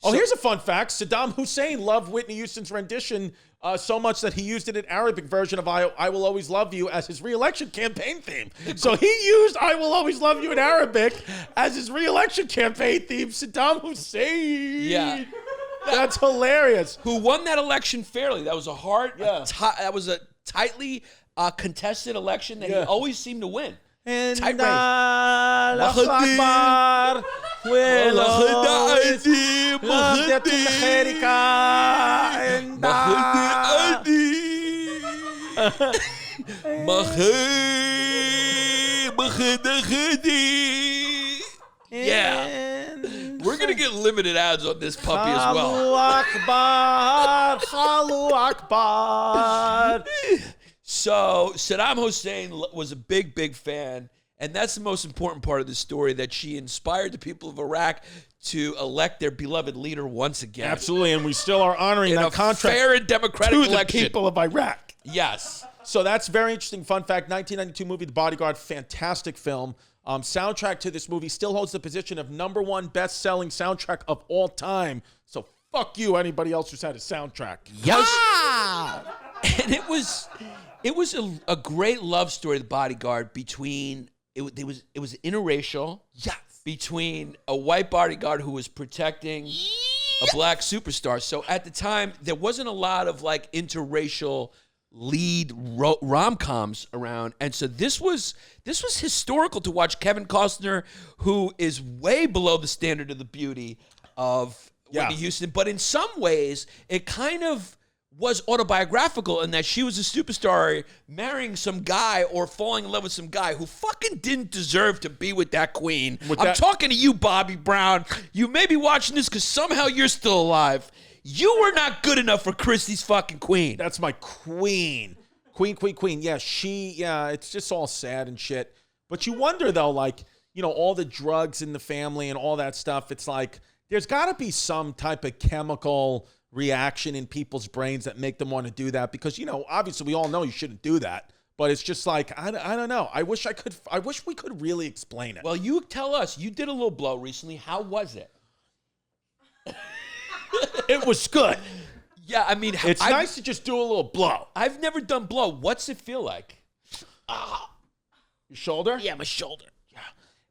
Oh, here's a fun fact. Saddam Hussein loved Whitney Houston's rendition so much that he used it in Arabic version of I Will Always Love You as his re-election campaign theme. So he used I Will Always Love You in Arabic as his re-election campaign theme. Saddam Hussein. Yeah. That's hilarious. Who won that election fairly. That was that was a tightly contested election that he always seemed to win. And Tight race. Allahu Akbar. Will always love that to America. And yeah. We're going to get limited ads on this puppy as well. Allahu Akbar. Allahu Akbar. So Saddam Hussein was a big, big fan. And that's the most important part of the story, that she inspired the people of Iraq to elect their beloved leader once again. Absolutely. And we still are honoring In that a contract fair and democratic to election. the people of Iraq. Yes. So that's very interesting. Fun fact, 1992 movie, The Bodyguard, fantastic film. Soundtrack to this movie still holds the position of #1 best-selling soundtrack of all time. So fuck you, anybody else who's had a soundtrack. Yeah. And it was a great love story, The Bodyguard, between it was interracial. Yes. Between a white bodyguard who was protecting a black superstar. So at the time, there wasn't a lot of like interracial lead rom-coms around, and so this was historical to watch Kevin Costner, who is way below the standard of the beauty of Whitney Houston, but in some ways it kind of was autobiographical in that she was a superstar marrying some guy or falling in love with some guy who fucking didn't deserve to be with that queen. I'm talking to you, Bobby Brown. You may be watching this because somehow you're still alive. You were not good enough for Chrissy's fucking queen. That's my queen. Queen. Yeah, it's just all sad and shit. But you wonder, though, like, you know, all the drugs in the family and all that stuff. It's like, there's got to be some type of chemical reaction in people's brains that make them want to do that. Because, you know, obviously we all know you shouldn't do that. But it's just like, I don't know. I wish we could really explain it. Well, you tell us. You did a little blow recently. How was it? It was good. Yeah, I mean, It's nice to just do a little blow. I've never done blow. What's it feel like? Your shoulder? Yeah, my shoulder.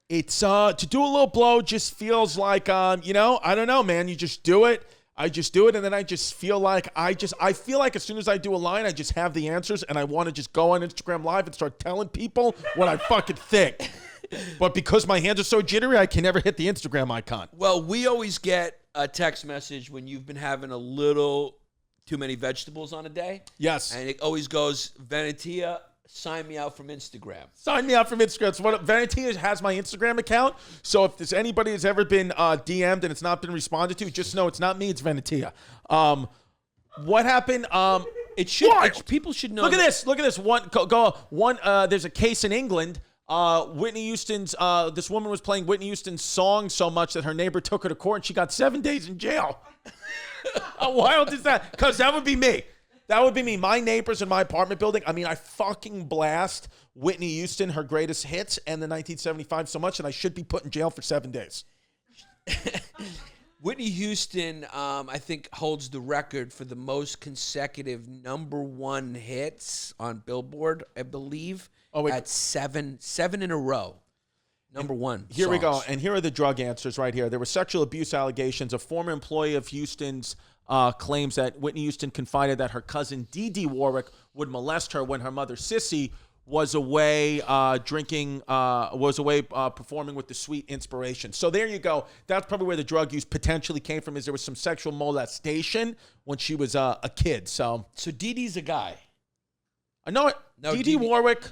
It's to do a little blow just feels like you know, I don't know, man. You just do it. I just do it, and then I just feel like I feel like as soon as I do a line, I just have the answers, and I want to just go on Instagram Live and start telling people what I fucking think. But because my hands are so jittery, I can never hit the Instagram icon. Well, we always get a text message when you've been having a little too many vegetables on a day. Yes. And it always goes, Venetia, sign me out from Instagram. Sign me out from Instagram. So Valentina has my Instagram account. So if there's anybody that's ever been DM'd and it's not been responded to, just know it's not me. It's Valentina. What happened? It should. People should know. Look at this. Look at this. One. There's a case in England. Whitney Houston's. This woman was playing Whitney Houston's song so much that her neighbor took her to court and she got 7 days in jail. How wild is that? Because that would be me. That would be me. My neighbors in my apartment building. I mean, I fucking blast Whitney Houston, her greatest hits, and the 1975 so much, and I should be put in jail for 7 days. Whitney Houston, I think, holds the record for the most consecutive #1 hits on Billboard, I believe. Oh, wait. At seven in a row. #1. Here we go. songs. And here are the drug answers right here. There were sexual abuse allegations. A former employee of Houston's claims that Whitney Houston confided that her cousin Dee Dee Warwick would molest her when her mother Sissy was away performing with the Sweet Inspiration. So there you go. That's probably where the drug use potentially came from. Is there was some sexual molestation when she was a kid. So Dee Dee's a guy. I know it. No, Dee Dee Warwick.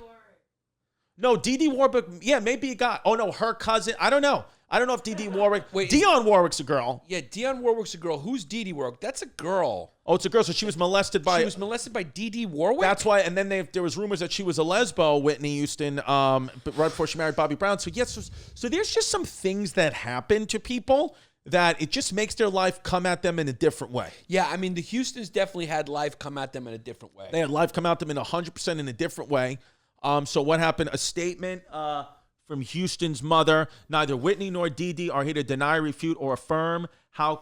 No, Dee Dee Warwick. Yeah, maybe a guy. Oh no, her cousin. I don't know. I don't know if Dee Dee Warwick. Wait, Dionne Warwick's a girl. Yeah, Dionne Warwick's a girl. Who's Dee Dee Warwick? That's a girl. Oh, it's a girl. So she was molested by. She was molested by Dee Dee Warwick? That's why. And then there was rumors that she was a lesbo, Whitney Houston, but right before she married Bobby Brown. So yes, so there's just some things that happen to people that it just makes their life come at them in a different way. Yeah, I mean, the Houstons definitely had life come at them in a different way. They had life come at them in 100% in a different way. So what happened? A statement from Houston's mother. Neither Whitney nor Dee Dee are here to deny, refute, or affirm. How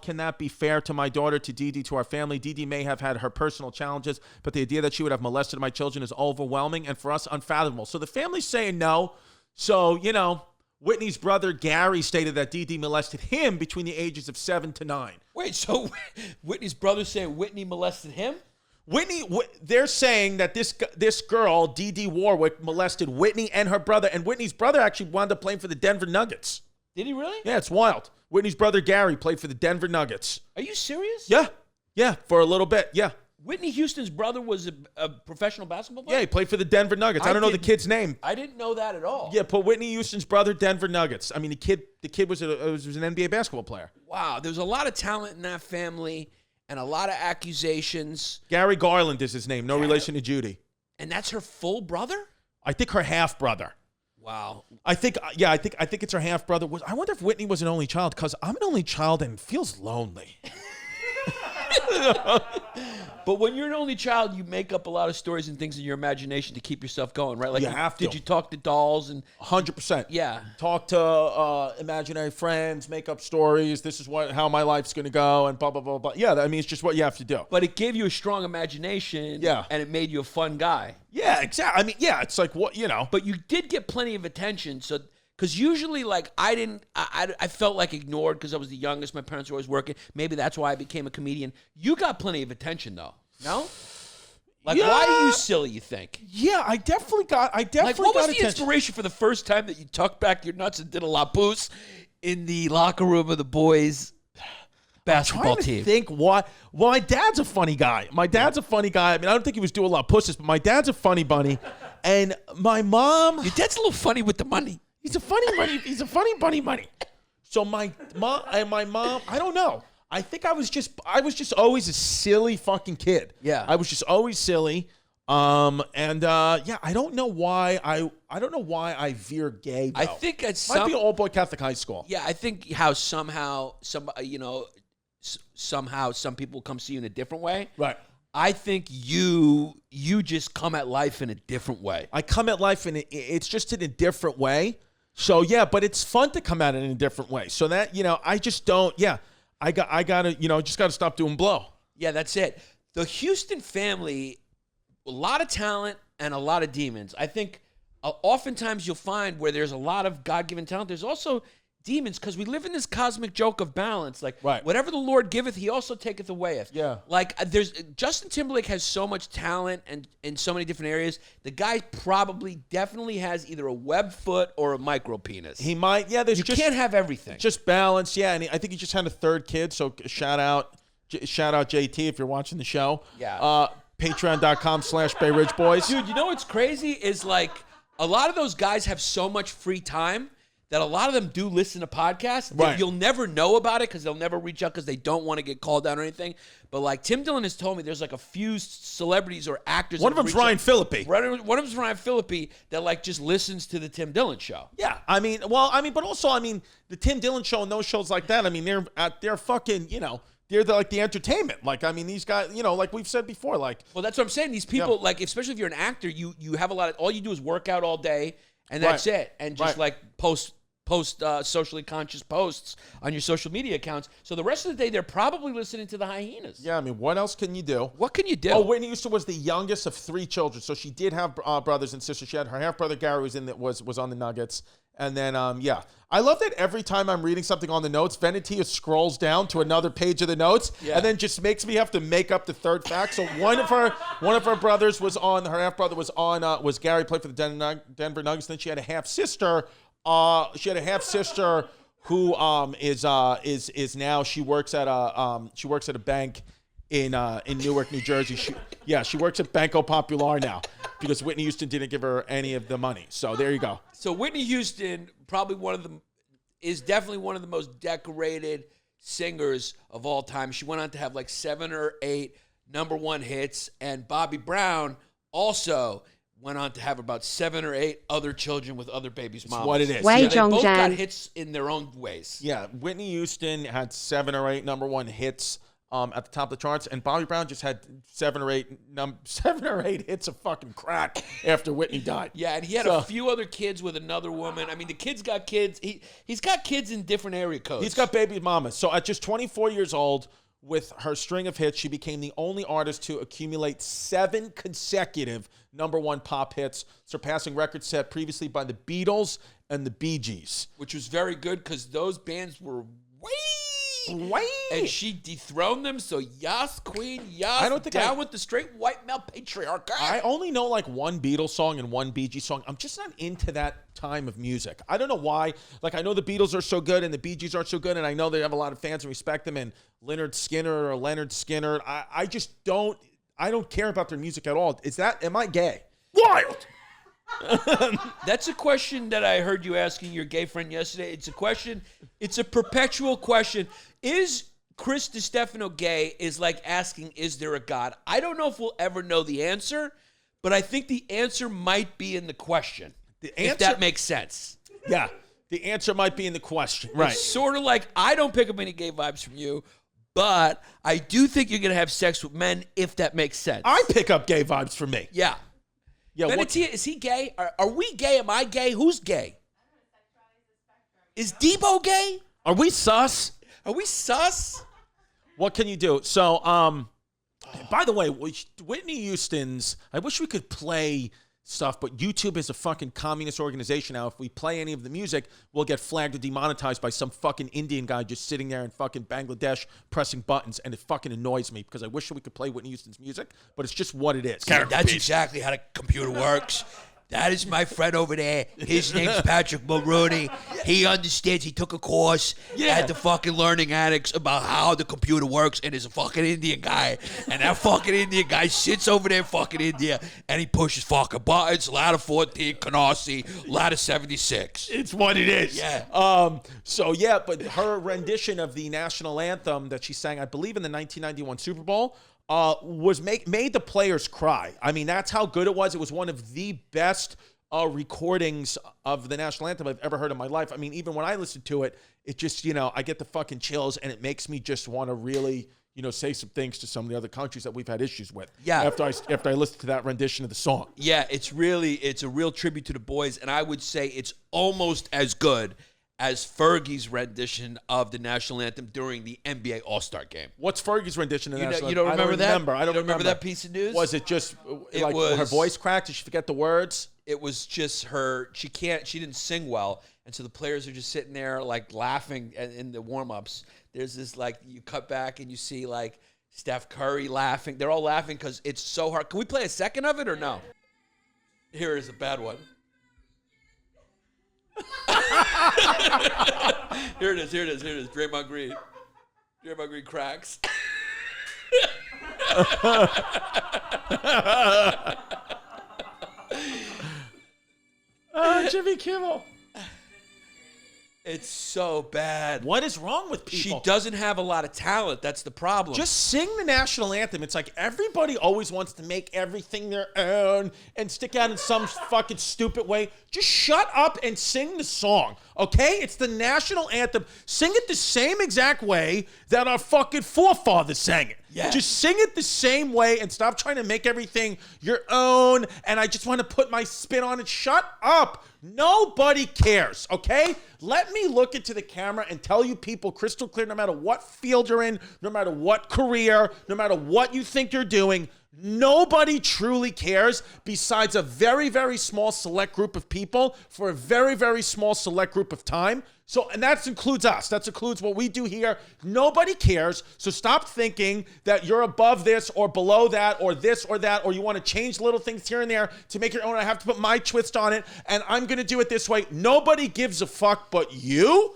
can that be fair to my daughter, to Dee Dee, to our family? Dee Dee may have had her personal challenges, but the idea that she would have molested my children is overwhelming and for us unfathomable. So the family's saying no. So, Whitney's brother Gary stated that Dee Dee molested him between the ages of 7 to 9. Wait, so Whitney's brother saying Whitney molested him? They're saying that this girl, Dee Dee Warwick, molested Whitney and her brother, and Whitney's brother actually wound up playing for the Denver Nuggets. Did he really? Yeah, it's wild. Whitney's brother Gary played for the Denver Nuggets. Are you serious? Yeah, for a little bit, yeah. Whitney Houston's brother was a professional basketball player? Yeah, he played for the Denver Nuggets. I don't know the kid's name. I didn't know that at all. Yeah, put Whitney Houston's brother, Denver Nuggets. I mean, the kid was an NBA basketball player. Wow, there's a lot of talent in that family and a lot of accusations. Gary Garland is his name. No relation to Judy. And that's her full brother? I think her half brother. Wow. I think it's her half brother. I wonder if Whitney was an only child, because I'm an only child and it feels lonely. But when you're an only child, you make up a lot of stories and things in your imagination to keep yourself going, right? Like You have to. Did you talk to dolls and 100%. Yeah. Talk to imaginary friends, make up stories. This is how my life's going to go, and blah, blah, blah, blah. Yeah, I mean, it's just what you have to do. But it gave you a strong imagination. Yeah. And it made you a fun guy. Yeah, exactly. I mean, yeah, it's like what, But you did get plenty of attention, so because usually, like, I felt like ignored because I was the youngest. My parents were always working. Maybe that's why I became a comedian. You got plenty of attention, though. No? Like, Yeah. why are you silly, you think? Yeah, I definitely got Like, what was got the attention. inspiration for the first time that you tucked back your nuts and did a la pousse in the locker room of the boys' basketball Trying to team? think what. Well, my dad's a funny guy. I mean, I don't think he was doing a lot of pusses, but my dad's a funny bunny. And my mom, Your dad's a little funny with the money. he's a funny bunny money. So my mom, I don't know. I think I was just always a silly fucking kid. Yeah. I was just always silly. I don't know why I veer gay, though. I think at Might be an all-boy Catholic high school. Yeah, I think how somehow some people come see you in a different way. Right. I think you just come at life in a different way. I come at life and it's just in a different way. So yeah, but it's fun to come at it in a different way. So that, I just don't, I gotta, just gotta stop doing blow. Yeah, that's it. The Houston family, a lot of talent and a lot of demons. I think oftentimes you'll find where there's a lot of God-given talent, there's also demons, because we live in this cosmic joke of balance. Like, Right. whatever the Lord giveth, he also taketh away. Yeah. Like, Justin Timberlake has so much talent and in so many different areas. The guy definitely has either a web foot or a micro penis. He might, there's You can't have everything. just balance, and I think he just had a third kid. So shout out JT if you're watching the show. Yeah. Patreon.com/Bay Ridge Boys. Dude, you know what's crazy is, like, a lot of those guys have so much free time that a lot of them do listen to podcasts. Right. You'll never know about it because they'll never reach out because they don't want to get called out or anything. But, like, Tim Dillon has told me there's, like, a few celebrities or actors. One of them's Ryan Phillippe. One of them's Ryan Phillippe that, like, just listens to the Tim Dillon show. Yeah, but also, the Tim Dillon show and those shows like that, they're fucking, they're like the entertainment. Like, these guys, like we've said before, like. Well, that's what I'm saying. These people, like, especially if you're an actor, you have all you do is work out all day, and that's it. And just, like, post socially conscious posts on your social media accounts. So the rest of the day, they're probably listening to the Hyenas. Yeah, what else can you do? What can you do? Oh, Whitney Houston was the youngest of 3 children, so she did have brothers and sisters. She had her half brother Gary was on the Nuggets, and then I love that every time I'm reading something on the notes, Venetia scrolls down to another page of the notes, and then just makes me have to make up the third fact. So one of her brothers was on, her half brother was Gary, played for the Denver Nuggets. Then she had a half sister. Who is now, she works at a bank in Newark, New Jersey. She works at Banco Popular now because Whitney Houston didn't give her any of the money. So there you go. So Whitney Houston, is definitely one of the most decorated singers of all time. She went on to have like 7 or 8 #1 hits, and Bobby Brown also went on to have about 7 or 8 other children with other babies' moms. What it is. Wei They both got Zhongzhan. hits in their own ways. Yeah, Whitney Houston had 7 or 8 #1 hits. at the top of the charts, and Bobby Brown just had 7 or 8 hits of fucking crack after Whitney died. Yeah, and he had a few other kids with another woman. I mean, the kid's got kids. He's got kids in different area codes. He's got baby mamas. So at just 24 years old, with her string of hits, she became the only artist to accumulate 7 consecutive #1 pop hits, surpassing records set previously by the Beatles and the Bee Gees. Which was very good because those bands were way. And she dethroned them, so Yas, Queen, Yas, I don't think down with the straight white male patriarchy. I only know like one Beatles song and one Bee Gees song. I'm just not into that time of music. I don't know why. Like, I know the Beatles are so good and the Bee Gees aren't so good, and I know they have a lot of fans and respect them, and Leonard Skinner. I just don't, I don't care about their music at all. Am I gay? Wild! That's a question that I heard you asking your gay friend yesterday. It's a question. It's a perpetual question. Is Chris Distefano gay? Is like asking, is there a God? I don't know if we'll ever know the answer, but I think the answer might be in the question. If that makes sense. Yeah, the answer might be in the question. Right. It's sort of like, I don't pick up any gay vibes from you, but I do think you're going to have sex with men, if that makes sense. I pick up gay vibes from me. Yeah. Yeah. Is he gay? Are we gay? Am I gay? Who's gay? Is Debo gay? Are we sus? Are we sus? What can you do? So, by the way, Whitney Houston's, I wish we could play stuff, but YouTube is a fucking communist organization now. If we play any of the music, we'll get flagged or demonetized by some fucking Indian guy just sitting there in fucking Bangladesh pressing buttons, and it fucking annoys me because I wish we could play Whitney Houston's music, but it's just what it is. That's exactly how the computer works. That is my friend over there. His name's Patrick Mulrooney. He understands. He took a course at the fucking Learning Annex about how the computer works, and is a fucking Indian guy. And that fucking Indian guy sits over there in fucking India, and he pushes fucking buttons. Ladder 14, Canarsie, ladder 76. It's what it is. Yeah. But her rendition of the national anthem that she sang, I believe in the 1991 Super Bowl, was made the players cry. I mean, that's how good it was. It was one of the best recordings of the national anthem I've ever heard in my life. I mean, even when I listen to it, it just, I get the fucking chills, and it makes me just want to really, say some things to some of the other countries that we've had issues with. Yeah. After I listen to that rendition of the song. Yeah, it's a real tribute to the boys, and I would say it's almost as good as Fergie's rendition of the national anthem during the NBA All-Star Game. What's Fergie's rendition of the national anthem? You don't remember that? I don't remember that piece of news? Was it just her voice cracked? Did she forget the words? It was just her. She didn't sing well, and so the players are just sitting there like laughing in the warm-ups. There's this like, you cut back and you see like Steph Curry laughing. They're all laughing because it's so hard. Can we play a second of it or no? Here is a bad one. Here it is. Draymond Green cracks. Jimmy Kimmel. It's so bad. What is wrong with people? She doesn't have a lot of talent. That's the problem. Just sing the national anthem. It's like everybody always wants to make everything their own and stick out in some fucking stupid way. Just shut up and sing the song, okay? It's the national anthem. Sing it the same exact way that our fucking forefathers sang it. Yeah. Just sing it the same way and stop trying to make everything your own. And I just want to put my spin on it. Shut up. Nobody cares, okay? Let me look into the camera and tell you people crystal clear, no matter what field you're in, no matter what career, no matter what you think you're doing, nobody truly cares besides a very, very small select group of people for a very, very small select group of time. So, and that includes us. That includes what we do here. Nobody cares. So stop thinking that you're above this or below that or this or that, or you want to change little things here and there to make your own. I have to put my twist on it, and I'm going to do it this way. Nobody gives a fuck but you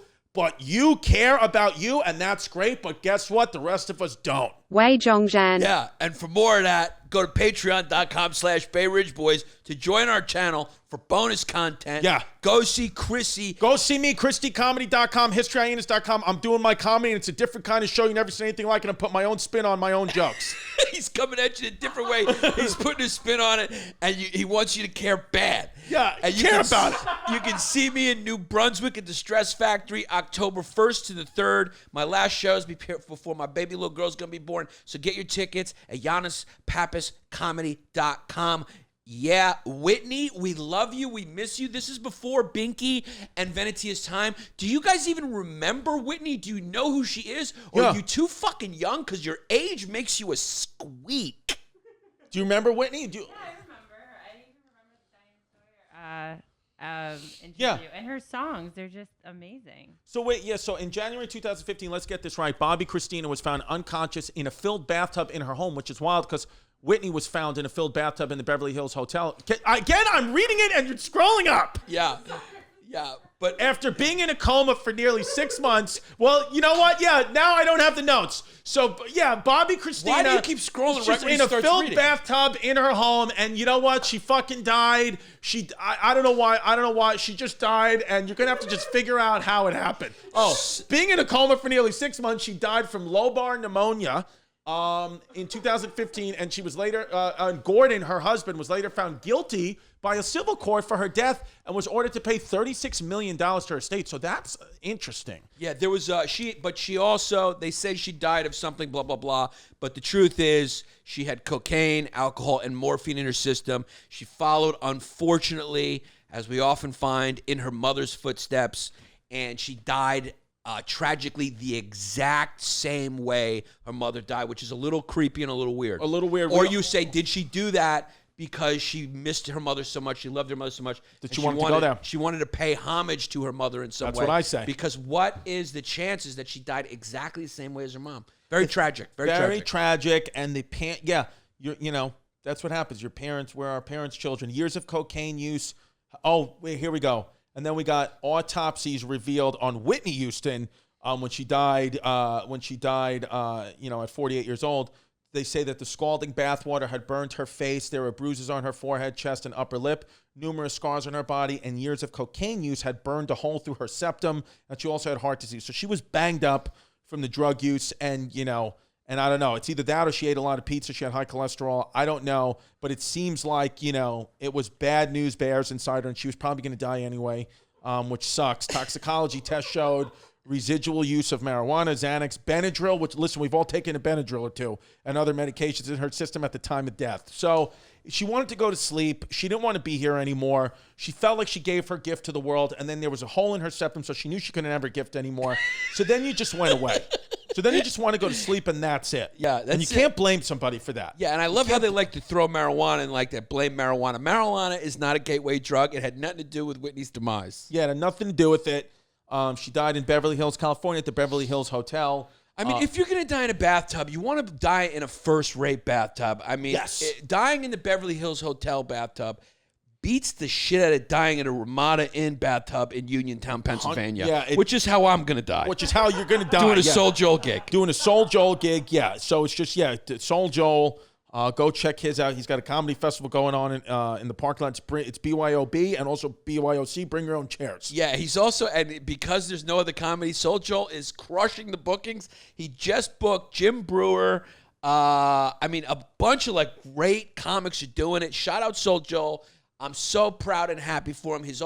care about you, and that's great. But guess what? The rest of us don't. Wei Zhongzhan. Yeah, and for more of that, go to patreon.com/Bay Ridge Boys to join our channel for bonus content. Yeah. Go see Chrissy. Go see me, ChristyComedy.com, HistoryHyenas.com. I'm doing my comedy, and it's a different kind of show. You never seen anything like it. I put my own spin on my own jokes. He's coming at you in a different way. He's putting his spin on it, and he wants you to care bad. Yeah, and care about it. You can see me in New Brunswick at the Stress Factory, October 1st to the 3rd. My last show is before my baby little girl's going to be born. So get your tickets at YannisPappasComedy.com. Yeah, Whitney, we love you. We miss you. This is before Binky and Venetia's time. Do you guys even remember Whitney? Do you know who she is? Or are you too fucking young? Because your age makes you a squeak. Do you remember Whitney? I remember. I even remember the Diane Sawyer interview. And her songs, they're just amazing. So so in January 2015, let's get this right. Bobby Christina was found unconscious in a filled bathtub in her home, which is wild because Whitney was found in a filled bathtub in the Beverly Hills Hotel. Again, I'm reading it and you're scrolling up. Yeah. But After being in a coma for nearly 6 months, well, you know what? Yeah, now I don't have the notes. So, yeah, Bobby Christina. Why do you keep scrolling right when in he a starts filled reading? bathtub in her home, and you know what? She fucking died. I don't know why. She just died, and you're going to have to just figure out how it happened. Oh, being in a coma for nearly 6 months, she died from lobar pneumonia. In 2015, and she was later, Gordon, her husband, was later found guilty by a civil court for her death and was ordered to pay $36 million to her estate. So that's interesting. yeah, there was she also, they say she died of something, blah, blah, blah. But the truth is she had cocaine, alcohol, and morphine in her system. She followed, unfortunately, as we often find, in her mother's footsteps, and she died tragically the exact same way her mother died, which is a little creepy and a little weird. A little weird. Or you say, did she do that because she missed her mother so much, she loved her mother so much, that and she wanted to go there? She wanted to pay homage to her mother in some way. That's what I say. Because what is the chances that she died exactly the same way as her mom? Very tragic. Very tragic. And you know, that's what happens. Your parents were our parents' children. Years of cocaine use. Oh, wait, here we go. And then we got autopsies revealed on Whitney Houston when she died. At 48 years old. They say that the scalding bathwater had burned her face. There were bruises on her forehead, chest, and upper lip, numerous scars on her body, and years of cocaine use had burned a hole through her septum. And she also had heart disease. So she was banged up from the drug use, and I don't know. It's either that or she ate a lot of pizza. She had high cholesterol. I don't know. But it seems like, it was bad news bears inside her, and she was probably going to die anyway, which sucks. Toxicology test showed residual use of marijuana, Xanax, Benadryl, which, listen, we've all taken a Benadryl or two, and other medications in her system at the time of death. So she wanted to go to sleep. She didn't want to be here anymore. She felt like she gave her gift to the world, and then there was a hole in her septum, so she knew she couldn't have her gift anymore. So then you just went away. So then you just want to go to sleep, and that's it. Yeah, that's and you can't blame somebody for that. Yeah, and I love how they like to throw marijuana and like that blame marijuana. Marijuana is not a gateway drug. It had nothing to do with Whitney's demise. Yeah, it had nothing to do with it. She died in Beverly Hills, California at the Beverly Hills Hotel. I mean, if you're going to die in a bathtub, you want to die in a first-rate bathtub. I mean, yes. Dying in the Beverly Hills Hotel bathtub beats the shit out of dying in a Ramada Inn bathtub in Uniontown, Pennsylvania, which is how I'm going to die. Which is how you're going to die. Doing a Soul Joel gig. Doing a Soul Joel gig, yeah. So it's just, Soul Joel. Go check his out. He's got a comedy festival going on in the parking lot. It's BYOB and also BYOC. Bring your own chairs. Yeah, he's also, and because there's no other comedy, Soul Joel is crushing the bookings. He just booked Jim Brewer. A bunch of great comics are doing it. Shout out Soul Joel. I'm so proud and happy for him. His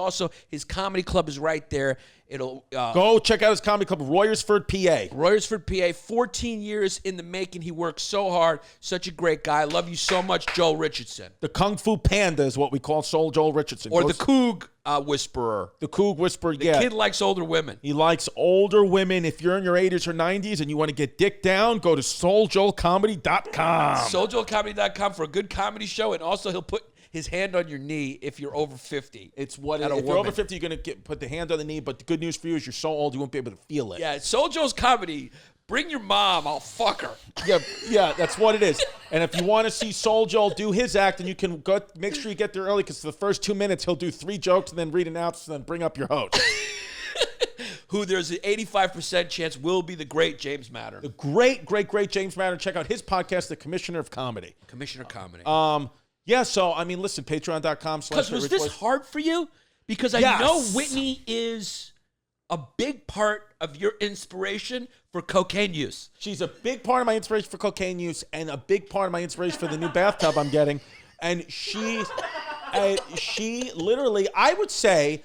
comedy club is right there. It'll go check out his comedy club, Royersford, PA. Royersford, PA. 14 years in the making. He works so hard. Such a great guy. I love you so much, Joel Richardson. The Kung Fu Panda is what we call Soul Joel Richardson. Or the Coog Whisperer. The Coog Whisperer, The kid likes older women. He likes older women. If you're in your 80s or 90s and you want to get dick down, go to SoulJoelComedy.com. SoulJoelComedy.com for a good comedy show, and also he'll put his hand on your knee if you're over 50. It's what if you're over 50, you're going to put the hand on the knee, but the good news for you is you're so old you won't be able to feel it. Yeah, Soul Joel's Comedy. Bring your mom, I'll fuck her. Yeah, that's what it is. And if you want to see Soul Joel do his act, then you can go make sure you get there early, because for the first 2 minutes he'll do 3 jokes and then read an announcement and then bring up your host. who there's an 85% chance will be the great James Matter. The great James Matter. Check out his podcast, The Commissioner of Comedy. Commissioner Comedy. Yeah, so, I mean, listen, patreon.com/. Because was this hard for you? Because I know Whitney is a big part of your inspiration for cocaine use. She's a big part of my inspiration for cocaine use and a big part of my inspiration for the new bathtub I'm getting. And she literally, I would say,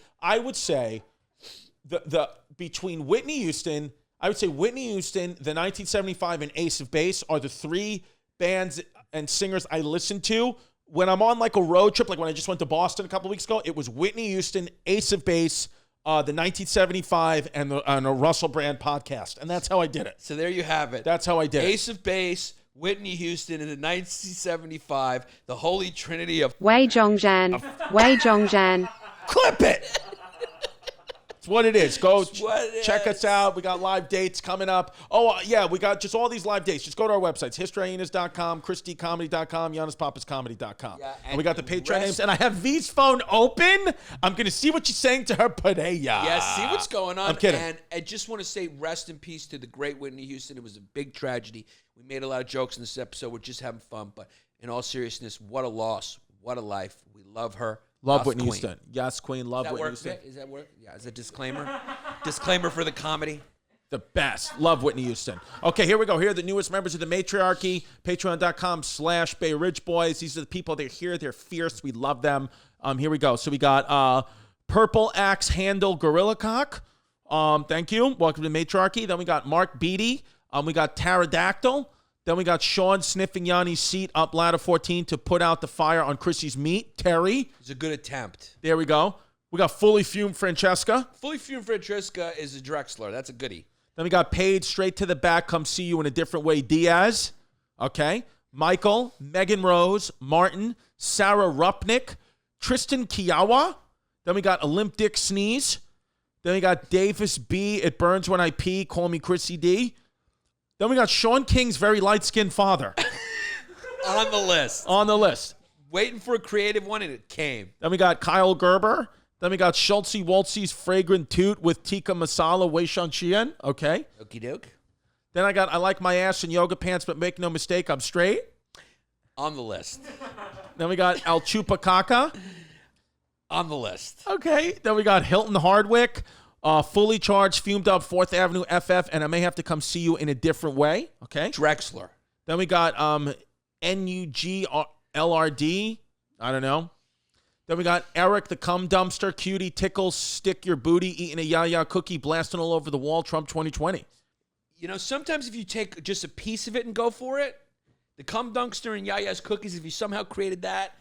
the between Whitney Houston, I would say Whitney Houston, the 1975, and Ace of Base are the three bands and singers I listen to when I'm on like a road trip. Like when I just went to Boston a couple weeks ago, it was Whitney Houston, Ace of Base, the 1975, and the Russell Brand podcast, and that's how I did it. So there you have it. That's how I did it. Ace of Base, Whitney Houston, in the 1975, the Holy Trinity of Wei Zhongzhan. Wei Zhongzhan. Clip it. It's what it is. Go what it check is. us out. We got live dates coming up. Oh, yeah, we got just all these live dates. Just go to our websites, historyyahnas.com, christycomedy.com, yannispappascomedy.com. Yeah, and we got the Patreon rest- names. And I have V's phone open. I'm going to see what she's saying to her Padilla. Yeah, see what's going on. I'm kidding. And I just want to say rest in peace to the great Whitney Houston. It was a big tragedy. We made a lot of jokes in this episode. We're just having fun. But in all seriousness, what a loss. What a life. We love her. Love Whitney Queen. Houston. Yes, Queen. Love Does that Whitney work? Houston. Is that work? Yeah, is a disclaimer? Disclaimer for the comedy. The best. Love Whitney Houston. Okay, here we go. Here are the newest members of the matriarchy. Patreon.com/Bay Ridge Boys. These are the people. They're here. They're fierce. We love them. Here we go. So we got Purple Axe Handle Gorilla Cock. Thank you. Welcome to the matriarchy. Then we got Mark Beatty. We got Pterodactyl. Then we got Sean sniffing Yanni's seat up ladder 14 to put out the fire on Chrissy's meat. Terry. It's a good attempt. There we go. We got Fully Fumed Francesca. Fully Fumed Francesca is a Drexler. That's a goodie. Then we got Paige straight to the back. Come see you in a different way. Diaz. Okay. Michael, Megan Rose, Martin, Sarah Rupnick, Tristan Kiawa. Then we got Olymp Dick Sneeze. Then we got Davis B. It burns when I pee. Call me Chrissy D. Then we got Sean King's very light-skinned father. On the list. On the list. Waiting for a creative one, and it came. Then we got Kyle Gerber. Then we got Schultze Waltzy's Fragrant Toot with Tikka Masala Wei Shan Qian. Okay. Okie doke. Then I got I like my ass in yoga pants, but make no mistake, I'm straight. On the list. Then we got El Chupacabra. On the list. Okay. Then we got Hilton Hardwick. Fully charged, fumed up 4th Avenue FF, and I may have to come see you in a different way. Okay. Drexler. Then we got NUGLRD. I don't know. Then we got Eric the Cum Dumpster, Cutie Tickles, Stick Your Booty, Eating a Yaya Cookie, Blasting All Over the Wall, Trump 2020. You know, sometimes if you take just a piece of it and go for it, the Cum Dumpster and Yaya's Cookies, if you somehow created that,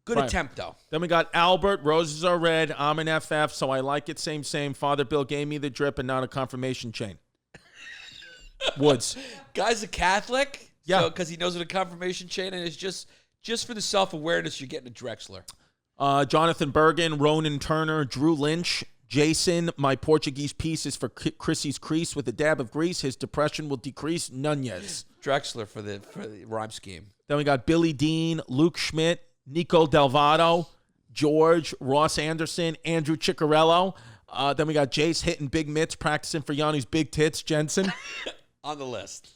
good Right. attempt, though. Then we got Albert, Roses Are Red, I'm an FF, so I like it, same. Father Bill gave me the drip and not a confirmation chain. Woods. Guy's a Catholic. Yeah. Because he knows what a confirmation chain is. It's just for the self-awareness, you're getting a Drexler. Jonathan Bergen, Ronan Turner, Drew Lynch, Jason, my Portuguese piece is for Chrissy's crease with a dab of grease. His depression will decrease. Nunez. Drexler for the rhyme scheme. Then we got Billy Dean, Luke Schmidt, Nico Delvado, George, Ross Anderson, Andrew Ciccarello. Then we got Jace hitting big mitts, practicing for Yanni's big tits, Jensen. On the list.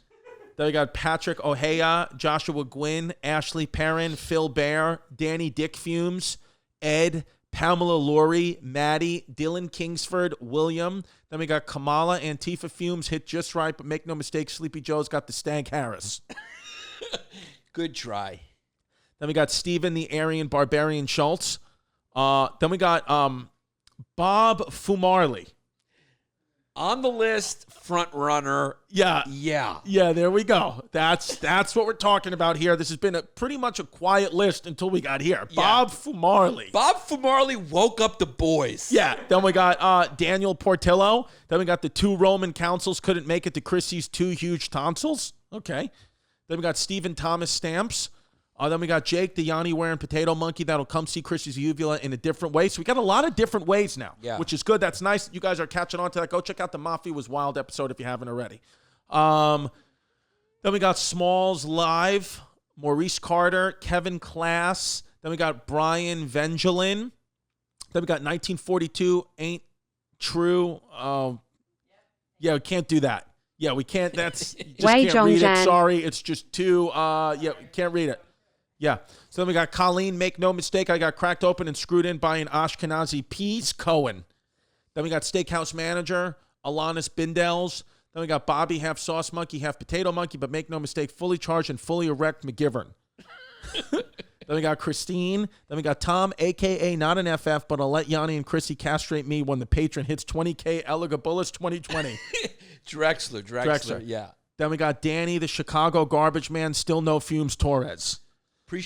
Then we got Patrick Ohea, Joshua Gwynn, Ashley Perrin, Phil Bear, Danny Dick Fumes, Ed, Pamela Laurie, Maddie, Dylan Kingsford, William. Then we got Kamala, Antifa Fumes, hit just right, but make no mistake, Sleepy Joe's got the Stank Harris. Good try. Then we got Steven, the Aryan Barbarian Schultz. Then we got Bob Fumarley. On the list, front runner. Yeah. Yeah. There we go. That's what we're talking about here. This has been pretty much a quiet list until we got here. Yeah. Bob Fumarley. Bob Fumarley woke up the boys. Yeah. Then we got Daniel Portillo. Then we got the 2 Roman consuls couldn't make it to Chrissy's 2 huge tonsils. Okay. Then we got Stephen Thomas Stamps. Then we got Jake, the Yanni wearing potato monkey that'll come see Chrissy's uvula in a different way. So we got a lot of different ways now, which is good. That's nice. You guys are catching on to that. Go check out the Mafia Was Wild episode if you haven't already. Then we got Smalls Live, Maurice Carter, Kevin Class. Then we got Brian Vengelin. Then we got 1942 Ain't true. Yeah, we can't do that. Yeah, we can't. That's you just Wei can't read it. Zhongzhan. Sorry, it's just too. Yeah, we can't read it. Yeah. So then we got Colleen. Make no mistake, I got cracked open and screwed in by an Ashkenazi peas. Cohen. Then we got Steakhouse Manager. Alanis Bindels. Then we got Bobby, half sauce monkey, half potato monkey, but make no mistake, fully charged and fully erect McGivern. Then we got Christine. Then we got Tom, a.k.a. not an FF, but I'll let Yanni and Chrissy castrate me when the patron hits 20K Eligabulus 2020. Drexler. Yeah. Then we got Danny, the Chicago garbage man, still no fumes Torres. We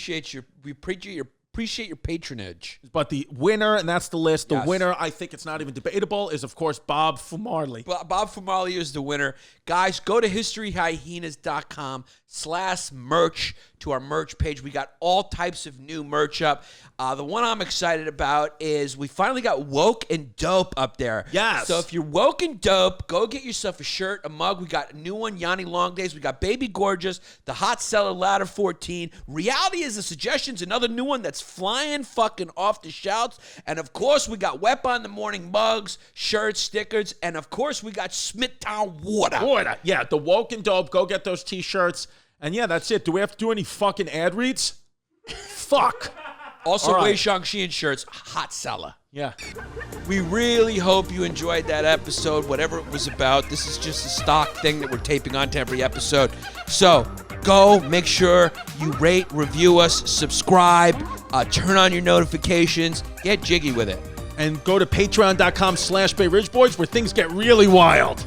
appreciate your patronage. But the winner, and that's the list, the Yes. winner, I think it's not even debatable, is, of course, Bob Fumarley. Bob Fumarley is the winner. Guys, go to historyhyenas.com/merch to our merch page. We got all types of new merch up. The one I'm excited about is we finally got woke and dope up there. Yes. So if you're woke and dope, go get yourself a shirt, a mug. We got a new one, Yanni Long Days. We got Baby Gorgeous, the Hot Seller Ladder 14. Reality is the Suggestions, another new one that's flying fucking off the shelves. And of course, we got Wep on the Morning mugs, shirts, stickers, and of course, we got Smithtown Water. Yeah, the woke and dope. Go get those T-shirts. And yeah, that's it. Do we have to do any fucking ad reads? Fuck. Also, All right. Wei Shang-Xian shirts, hot seller. Yeah. We really hope you enjoyed that episode, whatever it was about. This is just a stock thing that we're taping onto every episode. So go, make sure you rate, review us, subscribe, turn on your notifications, get jiggy with it. And go to patreon.com/Bay Ridge Boys where things get really wild.